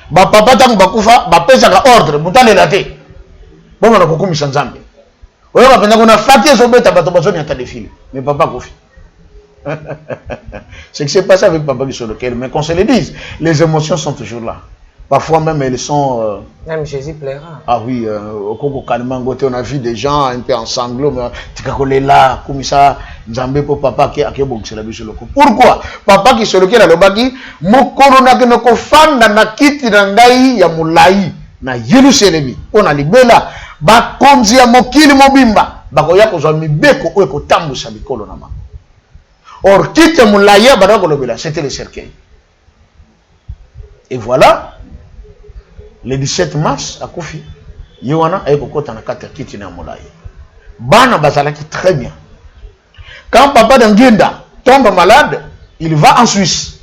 ba papa tango bakufa ba pesa ka ordre mutalela te bongo na kokumisa nzambe oyo bapenda kuna fati ezobeta bato bazoni ata défilé mais papa koufi. C'est que c'est passé avec papa qui sur lequel, mais qu'on se le dise, les émotions sont toujours là. Parfois même elles sont. Même Jésus plaira. Ah oui, au Congo Kalimangote, on a vu des gens un peu en sanglots, mais tu là, comme ça, Nzambe pour papa qui a c'est la vie sur le coup. Pourquoi? Papa qui sur lequel a le bagi, mokoro na ke noko fanda na kiti na ngai ya mulai na Yerusalemi. On a libela, ba konzi ya mokili mobimba, ba koya ko zwa mibeko oyo ko tambusa mikolo na ma. Or, quitte Moulaya, c'était le cercueil. Et voilà, le 17 mars, à Koufi, Yohana a eu beaucoup de temps quitte Moulaya. Bana Bazalaki très bien. Quand papa d'Angenda tombe malade, il va en Suisse.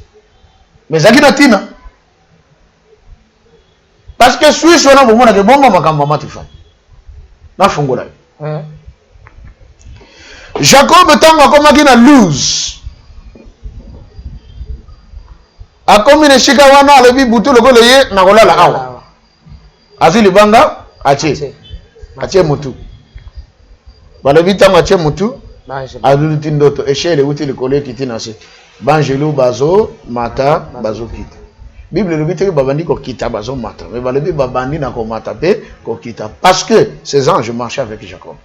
Mais Zagina Tina. Parce que Suisse, on a beaucoup de bombes, on a fait Jacob tango akomaki na lose akomi na shika wana alobi butu lokolo ye na kolala awa azili banga atie mutu balobi tango atie mutu aluluti ndoto eshele uti likolo ekiti na se banjelu bazo mata bazo kita Bible lobi te babandi ko kita bazo mata mais balobi babandi na ko mata pe ko kita parce que ces anges marchaient avec Jacob.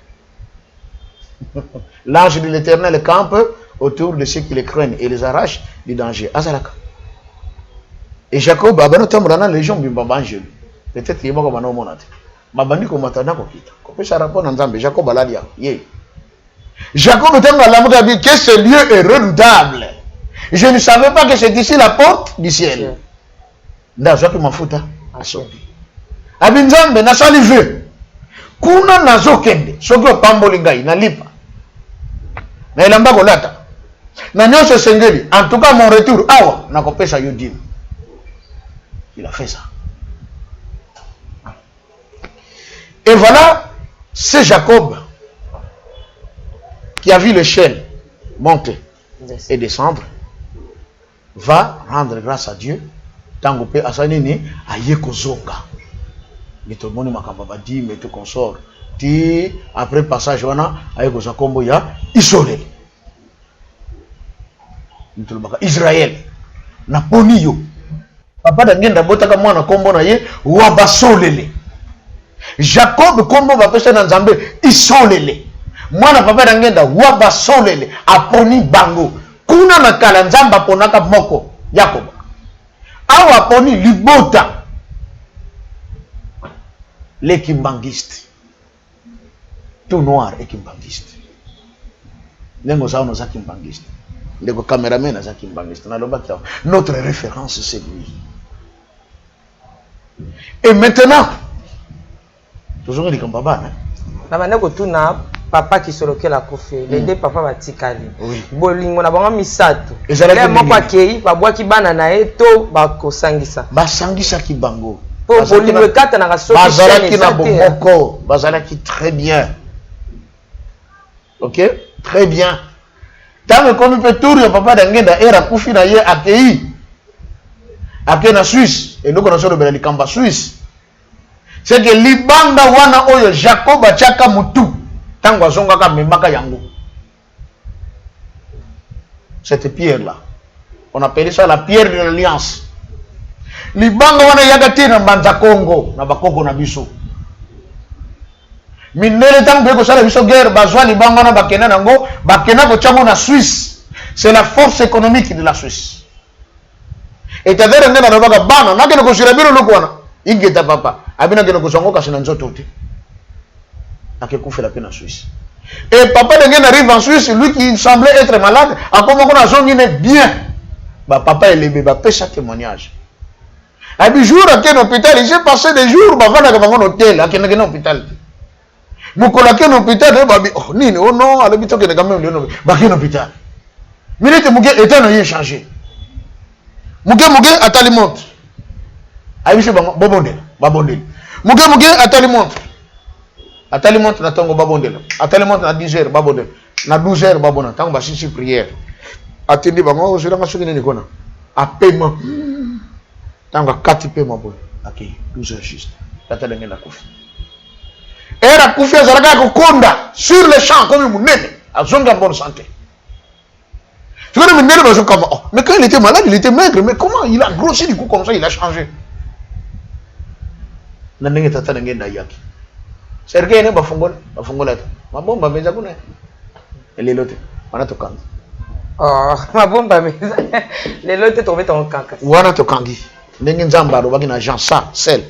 L'ange de l'Éternel campe autour de ceux qui les craignent et les arrache du danger. Azalaka. Et Jacob a dans les gens bimbanjelu. Peut-être qu'il y a beaucoup de monate. Mabandi ko matana ko kita. Ko pesa rapport na Nzambe Jacob alalia. Ye. Jacob tango alamuka dit que ce lieu est redoutable. Je ne savais pas que c'est ici la porte du ciel. Ndazo ki mafuta asobi. Abinzambe na sali vue. Kuna nazokende soki opamboli ngai nalipa na elamba kolata na nyonso sengeli en tout cas mon retour awa nakopesa yo dîme. Il a fait ça. Et voilà, c'est Jacob qui a vu l'échelle monter et descendre va rendre grâce à Dieu tango pe asanini ayeko zonga. Mais tout le monde m'a dit, mais tout consort. Ti après passage wana avec sa combo ya isolé. Israël na poni yo. Papa d'angenda botaka mwana kombo na ye wa basolele. Jacob kombo ba pesa na Nzambe isolele. Mwana papa d'angenda wa basolele aponi bango. Kuna na kala Nzamba ponaka moko Jacob. Awa poni libota. Les kimbangistes. Tout noir et kimbangiste. Nengo sao nos kimbangiste. Les caméramans nos kimbangiste. Notre référence c'est lui. Et maintenant, toujours dit comme papa, hein. Na maneko tuna papa qui soloke la koufi les deux papa batikali Oui. bolingo na bango misato Ezalaki le moko ndenge. akei babwaki bana na ye to bakosangisa basangisaki bango po bolingo ekatanaka soki bazalaki chaîne na eza te, bomoko bazalaki très bien, ok, très bien. Tant que comme peut tour ya papa d'angenda era kufi na ye akei ake na Suisse et nous connaissons le Likamba Suisse, c'est que libanda wana oyo Jacob achaka mutu tango azongaka memaka yango, cette pierre là on appelle ça la pierre de l'alliance. Libanga wana yagati na mbanza Congo na bakoko na biso minele tango beko sala biso guerre bazwa libanga na bakena nango bakena ko chango na Suisse. C'est la force économique de la Suisse. Et tadere ngena na baka bana na kene ko sira biro lokwana ingeta papa abina kene ko songo kasi na nzoto te akekufela pe na Suisse. Et papa de ngena arrive en Suisse, lui qui semblait être malade a comment qu'on a zongi bien ba papa elebe ba pesa témoignage. A bi jour à quel hôpital, j'ai passé des jours ba vana ka bango hôtel à quel hôpital. Mukola ken hôpital ba bi oh nini oh non à l'hôpital que quand même le ba ken hôpital. Minute muke état no yé changé. Muke atali monte. Ayi se bango babondel. Muke atali monte. Atali monte na tongo babondel. Atali monte na 10h babondel. Na 12h babona tango ba sisi prière. Atendi bango o sura masuki ni kona. A paiement. Tango 4 paiement bon. OK, 12h juste. Tata dengue na kufi. Era kufi azaraka ko konda sur le champ comme munene. Azonga bonne santé. Tu vois, mais quand il était malade, il était maigre. Mais comment il a grossi du coup comme ça, il a changé. Nanenge tata nange na yaki. Sergei ne bafungola. Mabomba meza kuna. Elelote. Wana tokangi. oh mabomba meza lelo te tobe ton kaka Wana tokangi. Ndenge nzamba ro baki na Jean ça, sel.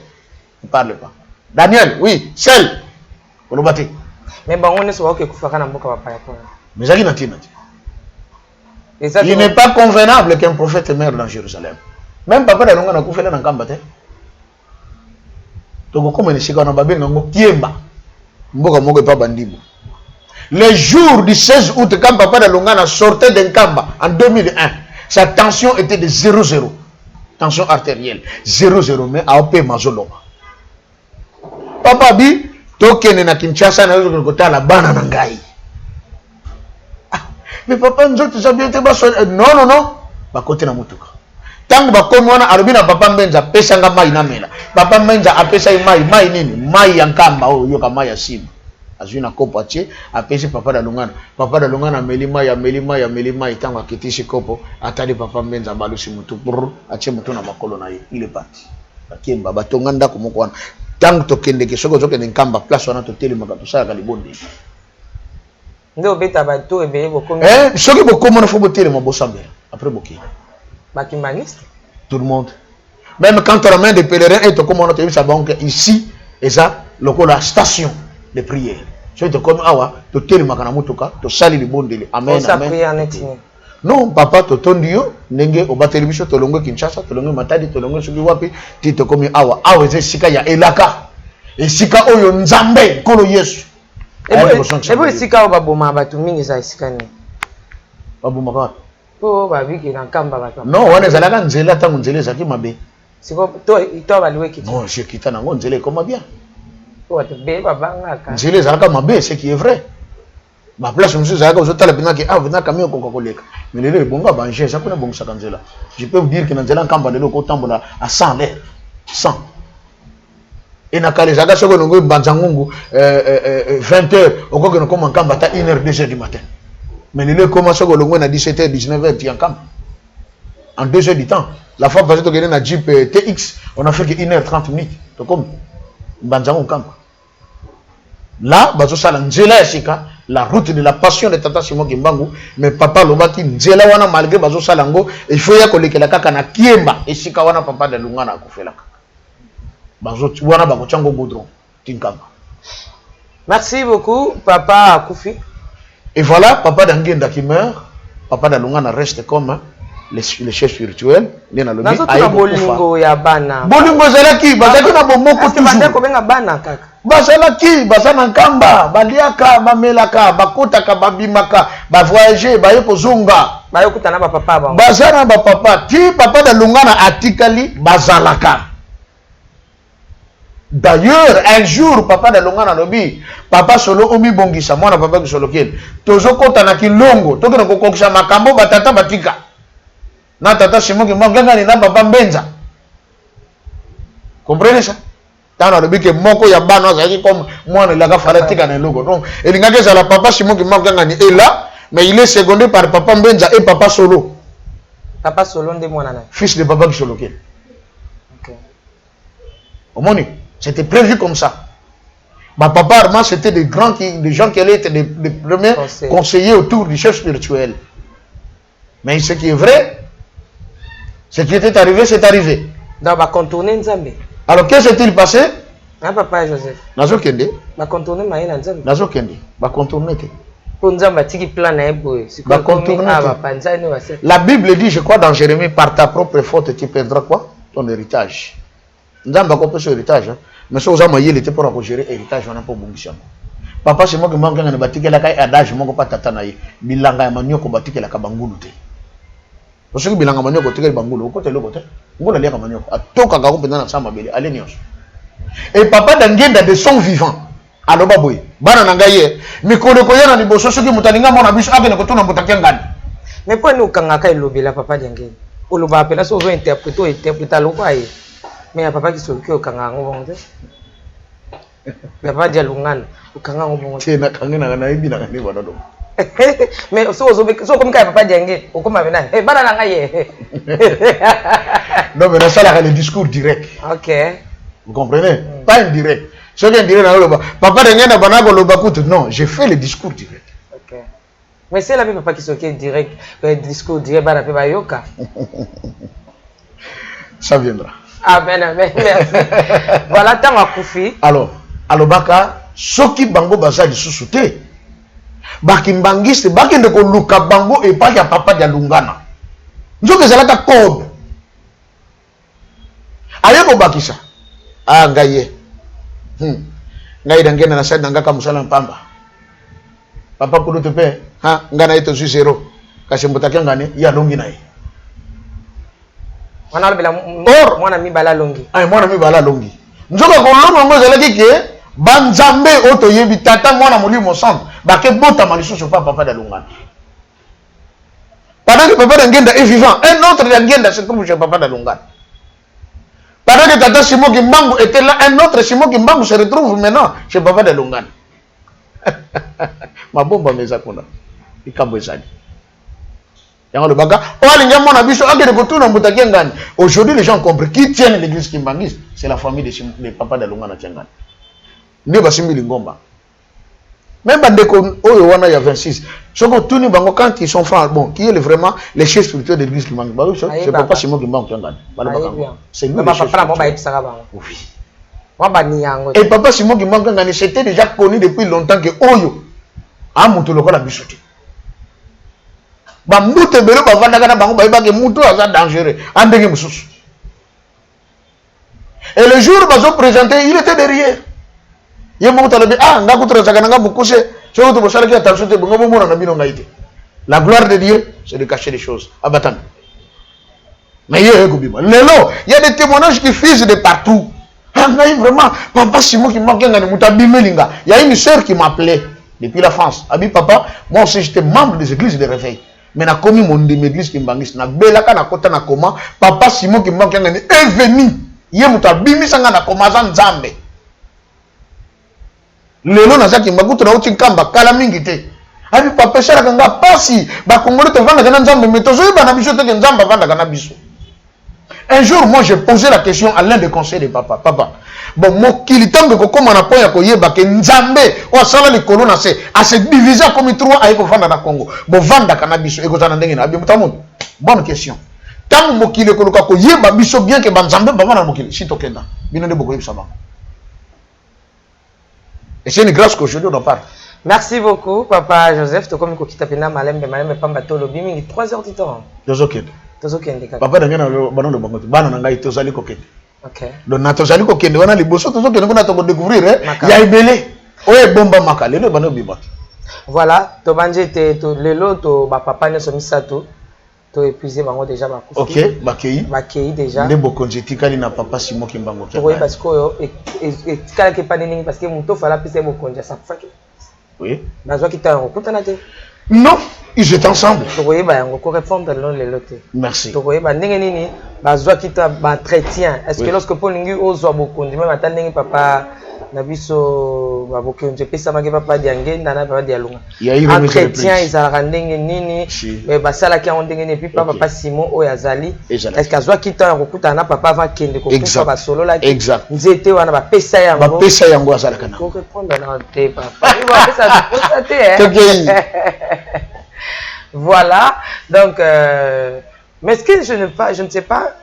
Ne parle pas. Daniel, oui, sel. Olobate. mais bango ne soka kufaka na mboka papa ya pona Mais zaki na tina. eza Il n'est pas convenable qu'un prophète meure dans Jérusalem. Même papa de longa na kufela na kamba te. Toko comme ni sika na babenga ngo kiemba. Mboka moko pa bandibo. Le jour du 16 août quand papa de longa na sortait d'un kamba en 2001, sa tension était de 0,0. Tension artérielle 0,0 mais a opé mazolo. Papa bi tokene na Kinshasa na zo kotala bana na ngai. Mais papa nous autres bien été non ba côté na mutuka tangu ba komi wana arubina papa mbenza pesa nga mai na mela papa mbenza apesa mai nini mai ya nkamba o yoka mai ya simu azuna kopo atie apesi papa da lungana meli mai tangu akitishi kopo atali papa mbenza balusi mutu pour atie mutu na makolo na ye il est parti bakemba batonganda ko moko wana tangu tokende ke soko zokende nkamba place wana totelema ka tosala ka libonde. ndo beta bato ebeye bokomi Soki bokomo na faut boter mo bosambe après boki. bakimbaniste Tout le monde. Même quand on ramène des pèlerins et comme on a vu ça donc ici et ça la station de prière. So to comme awa to telema kana mutuka to sali libondele. Amen amen. Non papa to tondio ndenge obateli biso to longo Kinshasa to longo Matadi to longo soki wapi ti to comme awa eze sika ya elaka. Esika oyo nzambe kolo Yesu. ebo esika oyo baboma bato mingi eza esika nini baboma kwa po babiki na nkamba bato non wana ezalaka nzela ntango nzela ezalaki mabe siko to baliweki non ekita nango nzela ekoma bien po bato be babangaka nzela ezalaka mabe ce qui est vrai baplace mosusu ezalaka ozotala mpenza ke mpenza kami okoka koleka mais lelo ebongo abanje eza kuna ebongisaka nzela je peux vous dire que na nzela nkamba lelo okotambola à 100 l'air 100 et na kale ezalaka soki olongo mbanza ngungu 20 heures okoki nokoma nkamba ata 1 heure 2 heures du matin mais lelo ekoma soki olongo na 17 heures 19 heures ti ya nkamba en 2 heures du temps la fois passée tokende na Jeep TX on a fait que 1 heure 30 minutes tokomi mbanza ngungu nkamba là bazosala nzela ya sika la route de la passion de Tata Simon Kimbangu mais papa lobaki nzela wana malgré bazosala ngo il faut ya kolekela kaka na kiemba esika wana papa de lungana akufelaka bazoti wana bakochango goudron tinkamba. Merci beaucoup papa Koufi. Et voilà papa d'Angenda qui meurt, papa de lungana reste comme les chefs spirituels nde na lobi nazotuna bolingo ya bana bolingo ezalaki bazalaki na bomoko bande kobenga bana kaka bazalaki baza na nkamba baliaka bamelaka bakotaka babimaka bavoyage baye kozonga bayokuta na bapapa bango baza na bapapa ti papa da lungana atikali bazalaka. D'ailleurs, un jour, papa de Longana lobi, papa solo omi bongisa, moi papa qui solo ken. Tozo kota na kilongo, toke na kokokisha makambo batata batika. Na tata simo ki monganga ni na papa mbenza. Comprenez ça? Tana lobi ke moko ya bana zaki comme moi la ka falatika na logo. Donc, elingake za la papa simo ki monganga ni est là, mais il est secondé par papa mbenza et papa solo. Papa solo nde mwana na. Fils de papa qui solo ken. OK. Au monde. C'était prévu comme ça. Ma papa Armand, c'était des gens qui allaient être des premiers conseillers autour du chef spirituel. Mais ce qui est vrai, ce qui était arrivé, c'est arrivé. Donc, va contourner Nzambe. Alors, qu'est-ce qui s'est passé? Ah, papa Joseph. Nazo Kende. Va contourner Maïna Nzambe. Nazo Kende. Va contourner. Pour Nzambe, tiki plan na eboye. Va contourner. La Bible dit, je crois dans Jérémie, par ta propre faute, tu perdras quoi? Ton héritage. Nzamba a compris son héritage, mais si vous avez il était pour gérer l'héritage, on n'a pas bon mission. Papa, c'est moi qui manque un bâti qui a un adage, mon papa tatanaï, bilanga manioko bâti qui a kabangoulouté. Parce que bilanga manioko tigre bangoulou, côté le côté, on a l'air à manioko, à tout kagaou pendant la samba belle, allez nios. Et papa d'angenda de son vivant, à l'obaboui, bananangaye, mais qu'on le connaît dans les bossos qui moutalinga mon abus, à que nous moutakiangani. Mais pour nous, quand on a lobby, papa d'angenda, on l'a appelé, ça, on va interpréter à l'obaye. Mais il y a papa qui s'occupe au Kangango Bonde. Il y a pas de Lungana au Kangango Bonde. C'est na Kangana na ibi na kani wadado. Mais so comme quand papa Djengé, au comme maintenant. Eh bana na ngaye. Non mais ça là le discours direct. OK. Vous comprenez? Pas indirect. Ce qui est indirect na loba. Papa Djengé na banago loba koute. Non, j'ai fait le discours direct. OK. Mais c'est la même papa qui s'occupe direct, le discours direct bana pe bayoka. Ça viendra. Amen, amen, merci. Voilà, tant à Koufi. Alors, alobaka, soki bango baza lisusu te. Baki mbangiste, baki ndeko luka bango et pas ya papa ya lungana. Nzoke ezalaka code. Ayeko bakisa. Ah ngaye. Ngai dangena na side ngaka musala mpamba. Papa kudu tepe, ha ngana ito su zero. Kasi mbutaki ngane ya longi nae. Wana bela mwana mi bala longi. Ay mwana mi bala longi. Nzoka ko longo ngo zalaki ke banzambe oto yebi tata mwana molimo sang ba ke bota malisusu papa da lungana. Pendant que papa d'Angenda est vivant, un autre d'Angenda se trouve chez papa da lungana. Pendant que tata Simon Kimbangu était là, un autre Simon Kimbangu se retrouve maintenant chez papa da lungana. Ma bomba meza kona. Ikambo ezali. Aujourd'hui, les gens ont compris qui tiennent l'église Kimbangis. C'est la famille des papas de Lungana Tchangani. Même il y a 26. Quand ils sont frères, bon, qui est vraiment les chefs spirituels de l'église Kimbangis? C'est papa Simon Kimbangu Tchangani. C'est lui le chef spirituel. Et papa Simon Kimbangu Tchangani, c'était déjà connu depuis longtemps que Oyo a monté le la bisoté. Bambute belo bavanda na bango bayiba ke muto aza dangereux andenge mususu. Et le jour où ils ont présenté, il était derrière. Il m'a dit ah ngakutra zakana bukuse cyo to bosala ki attention te bongo mona na bino ngaite. La gloire de Dieu, c'est de cacher les choses. Abatan. Mais il y a des témoignages qui fusent de partout. Ah vraiment papa Simon qui manque ngani mutabimelinga. Il y a une sœur qui m'appelait depuis la France. Abi papa, moi aussi j'étais membre des églises de réveil. Mais na komi mon de l'église Kimbangis na belaka na kota na koma papa Simon Kimbangu est venu ye muta bimisanga na koma za nzambe lelo na za Kimbangu to na uti nkamba kala mingi te abi papa shala kanga pasi ba kongole to vanda kana nzambe metozo ba na biso te nzamba vanda kana biso. Un jour moi j'ai posé la question à l'un des conseillers de papa bon mo kilitango ko koma na poya ko yeba ke nzambe o sala li corona se a se diviser comme trois ay ko vanda na Congo bo vanda kana biso e ko tana ndenge na abi mutamu. Bonne question. Tant mo kile ko luka ko yeba biso bien que banzambe ba vanda mo kile si tokenda bino de boko yeba sama. Et c'est une grâce qu'aujourd'hui on en parle. Merci beaucoup papa Joseph to comme ko kitapena malembe pamba tolo bimi 3 heures du temps. Josokende. Tozo kende kaka. Papa d'angena bana le bango. Bana ngai tozali kokende. OK. Donc na tozali kokende wana liboso tozo kende kuna to découvrir Maka. ya ibele. Oye bomba maka lelo bana bima. Voilà, to banje te to lelo to ba papa ne so misato. To épuisé bango déjà ba kufi. OK, bakei. Bakei déjà. Nde bokonzi tikali na papa Simon Kimbango. Oui, parce que et kala ke pas nini parce que muto fala pise mo konja ça fait. Oui. Bazwa kita ngokutana te. Non, ils étaient ensemble. Tokoye ba ngoko répondre dans les lotés. Merci. Tokoye ba ndenge nini bazwa kita ba entretien. Est-ce que lorsque Paul Lingi ozwa bokondi même atandenge papa na biso ba bokondi pesa maki papa diangenda na papa dialunga. Il y a eu entretien ezalaka ndenge nini Si. basala ki ndenge nini puis papa Ok. papa Simon oyo azali. Ezalaki. Est-ce que azwa kita ngokutana na papa avant kende kokufa Exact. ba solo la ki. Exact. Nzete wana ba pesa yango. Ba pesa yango azalaka na. Pour répondre à tes papa. Il va ça constater. Tokeyi. Voilà. Donc, mais ce que je ne sais pas,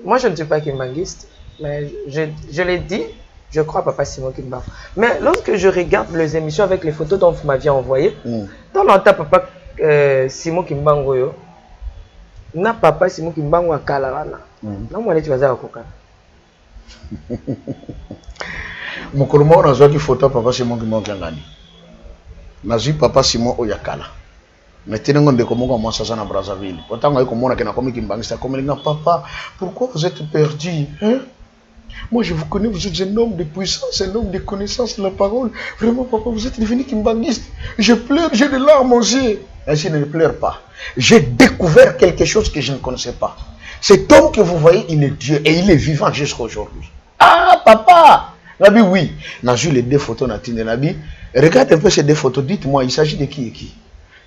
moi je ne suis pas kimbangiste, mais je l'ai dit, je crois à Papa Simon Kimbango. Mais lorsque je regarde les émissions avec les photos dont vous m'aviez envoyé, dans longtemps Papa Simon Kimbango yo, na Papa Simon Kimbango akala wana. Na mwana tu bazaka kokana. Mokolo moko nazwaki photo ya papa Simon Kimbango ngani. Nazwi papa Simon Oyakala. Maintenant, ndeko moko mwasi aza na Brazzaville. Otango ayi komona ke nakomi kimbangista komelinga papa, pourquoi vous êtes perdu, hein? Moi je vous connais, vous êtes un homme de puissance, un homme de connaissance de la parole. Vraiment papa, vous êtes devenu kimbangiste. Je pleure, j'ai des larmes aux yeux. Ainsi ne pleure pas. J'ai découvert quelque chose que je ne connaissais pas. Cet homme que vous voyez, il est Dieu et il est vivant jusqu'à aujourd'hui. Ah papa! Nabi oui. Nazui les deux photos Natine Nabi. Regarde un peu ces deux photos, dites-moi, il s'agit de qui et qui?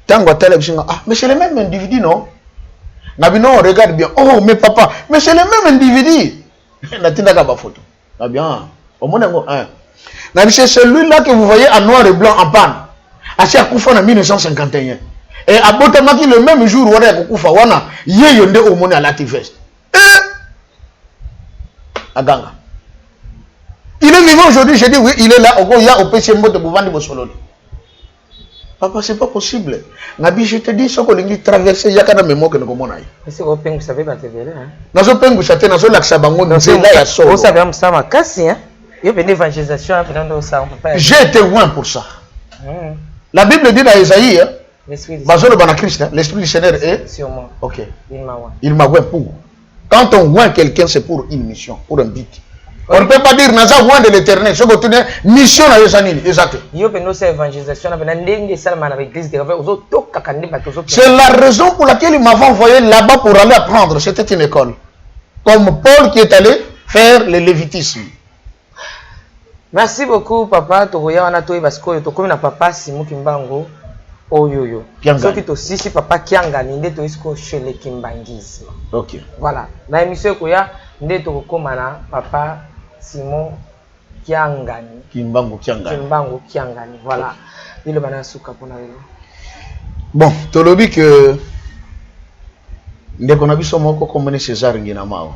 Tango ah, mais c'est le même individu, non? Nabi non, regarde bien. Oh, mais papa, mais c'est le même individu. Natina Gaba photo. Nabi, ah, au moins, hein. Nabi, c'est celui-là que vous voyez en noir et blanc en panne. Assis à Koufa en 1951. Et à Botamaki, le même jour, où on est à Koufa, wana, yé yonde au monde à l'Ativest. À Ganga. Il est vivant aujourd'hui, je dis oui, il est là, il y a au PCMO de Bouvandi Bossoloni. Papa, c'est pas possible. Nabi, je te dis, ce qu'on a traversé, il y a qu'un mémoire que nous avons. Mais c'est au vous savez, pas te verrer, hein? Nous avons fait un laxabango, c'est là, il y a ça. Vous savez, ça m'a cassé, hein? Il y a une évangélisation, j'ai été loin pour ça. La Bible dit dans Isaïe, l'Esprit du Seigneur est. Sûrement. Ok. Il m'a oint pour. Quand on oint quelqu'un, c'est pour une mission, pour un but. On ne peut pas dire Naza oint de l'éternel. C'est que tu mission à Yesanil. Exact. C'est la raison pour laquelle il m'avait envoyé là-bas pour aller apprendre. C'était une école. Comme Paul qui est allé faire le lévitisme. Merci beaucoup, papa. Togoya wana toi parce que tokomi na papa Simon Kimbango oyoyo. Soki to sisi papa Kiangani nde to isko chez le kimbangisme. OK. Voilà. Na émission koya nde tokoma na papa Simon Kiangani. Kimbango Kiangani. Kimbango Kiangani. Voilà. Dile bana suka pona lelo. Bon, tolobi que ndeko na biso moko komene César ngina mao.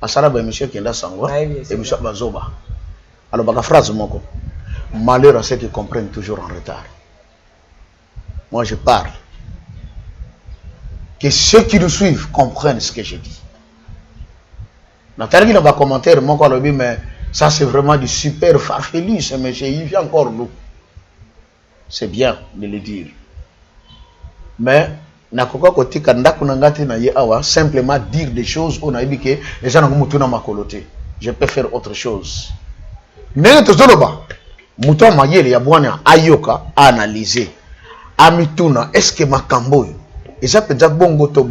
Asala ba émission kenda sangwa. Émission bazoba. Alors, la phrase, malheur à ceux qui comprennent toujours en retard. Moi, je parle. Que ceux qui nous suivent comprennent ce que je dis. Nathalie va commenter, mais ça c'est vraiment du super farfelu, ce monsieur, il vient encore nous. C'est bien de le dire. Mais, simplement dire des choses, on a dit que les gens ont ma coloté. Je peux faire autre chose. Mais Mouton Mayele Yabouana Ayoka a analysé. Amituna, est-ce que Makambo, et ça peut dire bongoto.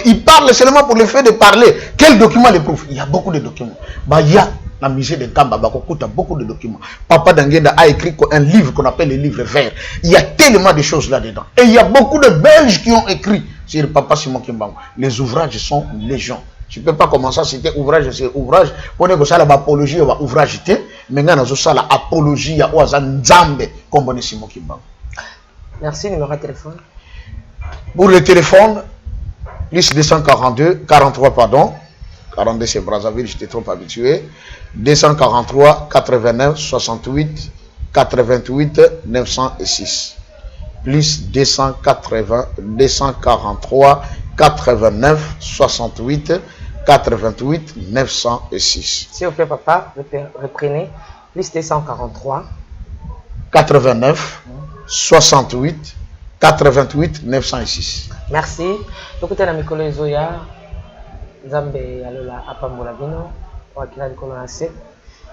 Il parle seulement pour le fait de parler. Quel document le prouve? Il y a beaucoup de documents. Il y a la musée de Kamba, beaucoup de documents. Papa Dangenda a écrit un livre qu'on appelle le livre vert. Il y a tellement de choses là-dedans. Et il y a beaucoup de Belges qui ont écrit sur Papa Simon Kimbango. Les ouvrages sont légion. Je ne peux pas commencer à citer ouvrage sur ouvrage. On est ça l'apologie ou ouvrage mais on a ça l'apologie ou Nzambe comme Simon Kimbango. Merci, numéro de téléphone. Pour le téléphone, plus 242, 43 pardon. 42 c'est Brazzaville, j'étais trop habitué. 243, 89, 68, 88, 906. Plus 243, 89 68 88 906. S'il vous plaît, papa, reprenez. Plus 243. 89 68 88 906. Merci. Écoutez, la mikolo Zoya, Nzambe Alola Apambola Bino, Wakina Nikolo Nase,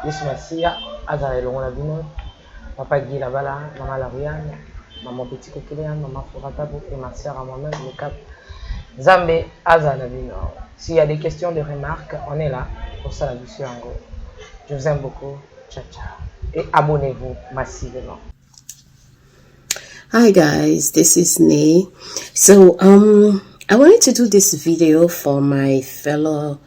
Yesu Masia, Azara Elongo Bino, Papa Guy Labala, Maman Lauriane, Maman Petit Kokelean, Maman Foratabo et ma sœur à moi-même, le cap. Nzambe Azara Bino. S'il y a des questions, des remarques, on est là pour ça la mission en gros. Je vous aime beaucoup. Ciao, ciao. Et abonnez-vous massivement. Hi guys, this is Nee. So I wanted to do this video for my fellow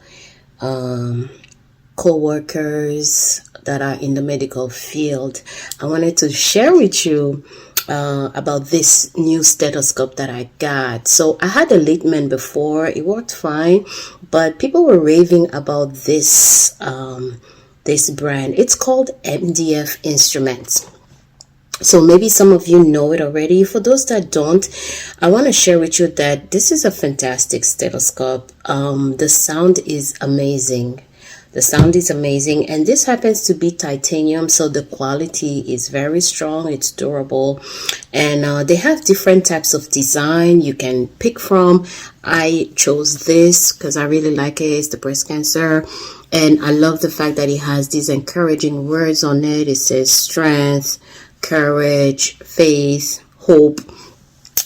co-workers that are in the medical field. I wanted to share with you about this new stethoscope that I got. So I had a Littmann before, it worked fine, but people were raving about this this brand. It's called MDF Instruments. So maybe some of you know it already. For those that don't, I want to share with you that this is a fantastic stethoscope. The sound is amazing. The sound is amazing, and this happens to be titanium, so the quality is very strong, it's durable, and they have different types of design you can pick from. I chose this because I really like it. It's the breast cancer, and I love the fact that it has these encouraging words on it. It says strength, courage, faith, hope.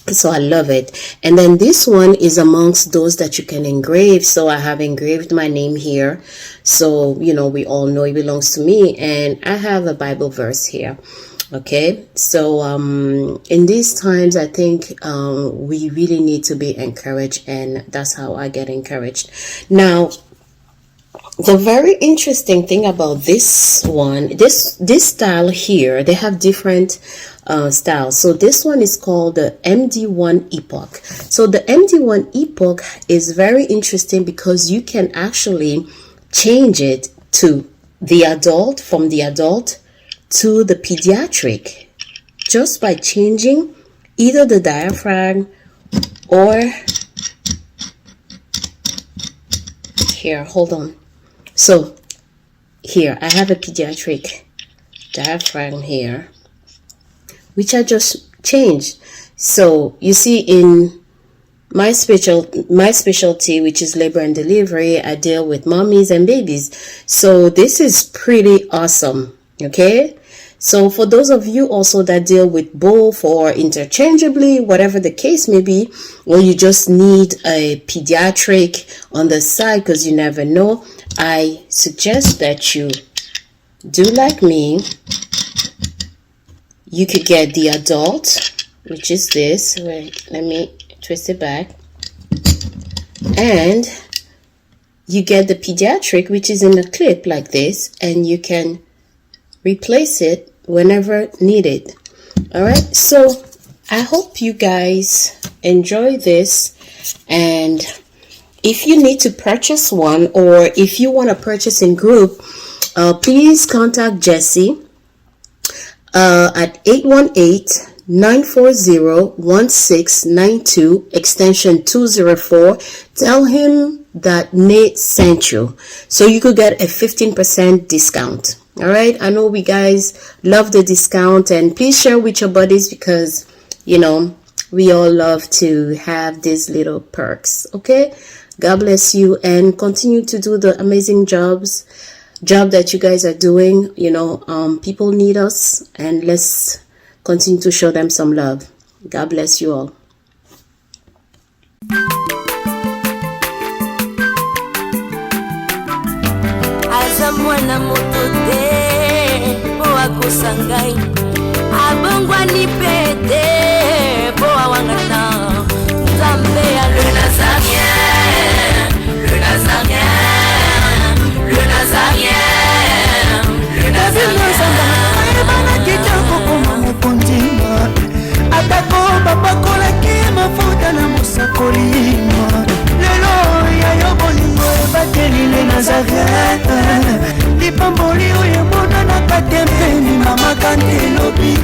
So I love it. And then this one is amongst those that you can engrave. So I have engraved my name here, so you know, we all know it belongs to me, and I have a Bible verse here. Okay, so in these times I think we really need to be encouraged, and that's how I get encouraged. Now the very interesting thing about this one, this style here, they have different styles. So this one is called the MD1 Epoch. So the MD1 Epoch is very interesting because you can actually change it to the adult, from the adult to the pediatric, just by changing either the diaphragm or here, hold on. So here I have a pediatric diaphragm here, which I just changed. So you see, in my specialty, which is labor and delivery, I deal with mommies and babies. So this is pretty awesome. Okay, so for those of you also that deal with both or interchangeably, whatever the case may be, or you just need a pediatric on the side because you never know, I suggest that you do like me. You could get the adult, which is this. Wait, let me twist it back. And you get the pediatric, which is in a clip like this, and you can replace it whenever needed. All right, so I hope you guys enjoy this, and if you need to purchase one, or if you want to purchase in group, please contact Jesse at 818-940-1692 extension 204. Tell him that Nate sent you, so you could get a 15% discount. All right, I know we guys love the discount, and please share with your buddies because, you know, we all love to have these little perks. Okay, God bless you, and continue to do the amazing job that you guys are doing. You know, people need us, and let's continue to show them some love. God bless you all. Mwana moto te po akusangai abongwa ni pete po awangana Nzambe ya le Nazarien, le Nazarien, le Nazarien, le Nazarien. Bana kitoko koma mukondima atako babakola ki mafuta na musakolima lelo ya yobolingo bateli le Nazarien. Lipamboli oyo mona na katempeni mama kantelobi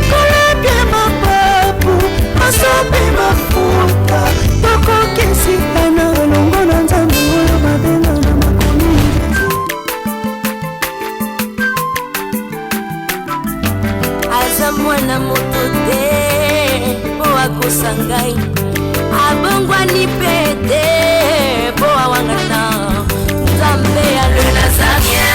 kolapye mapapu masope mafuta akosa ngai abongwani pete po awangana nzambe ya le nazarien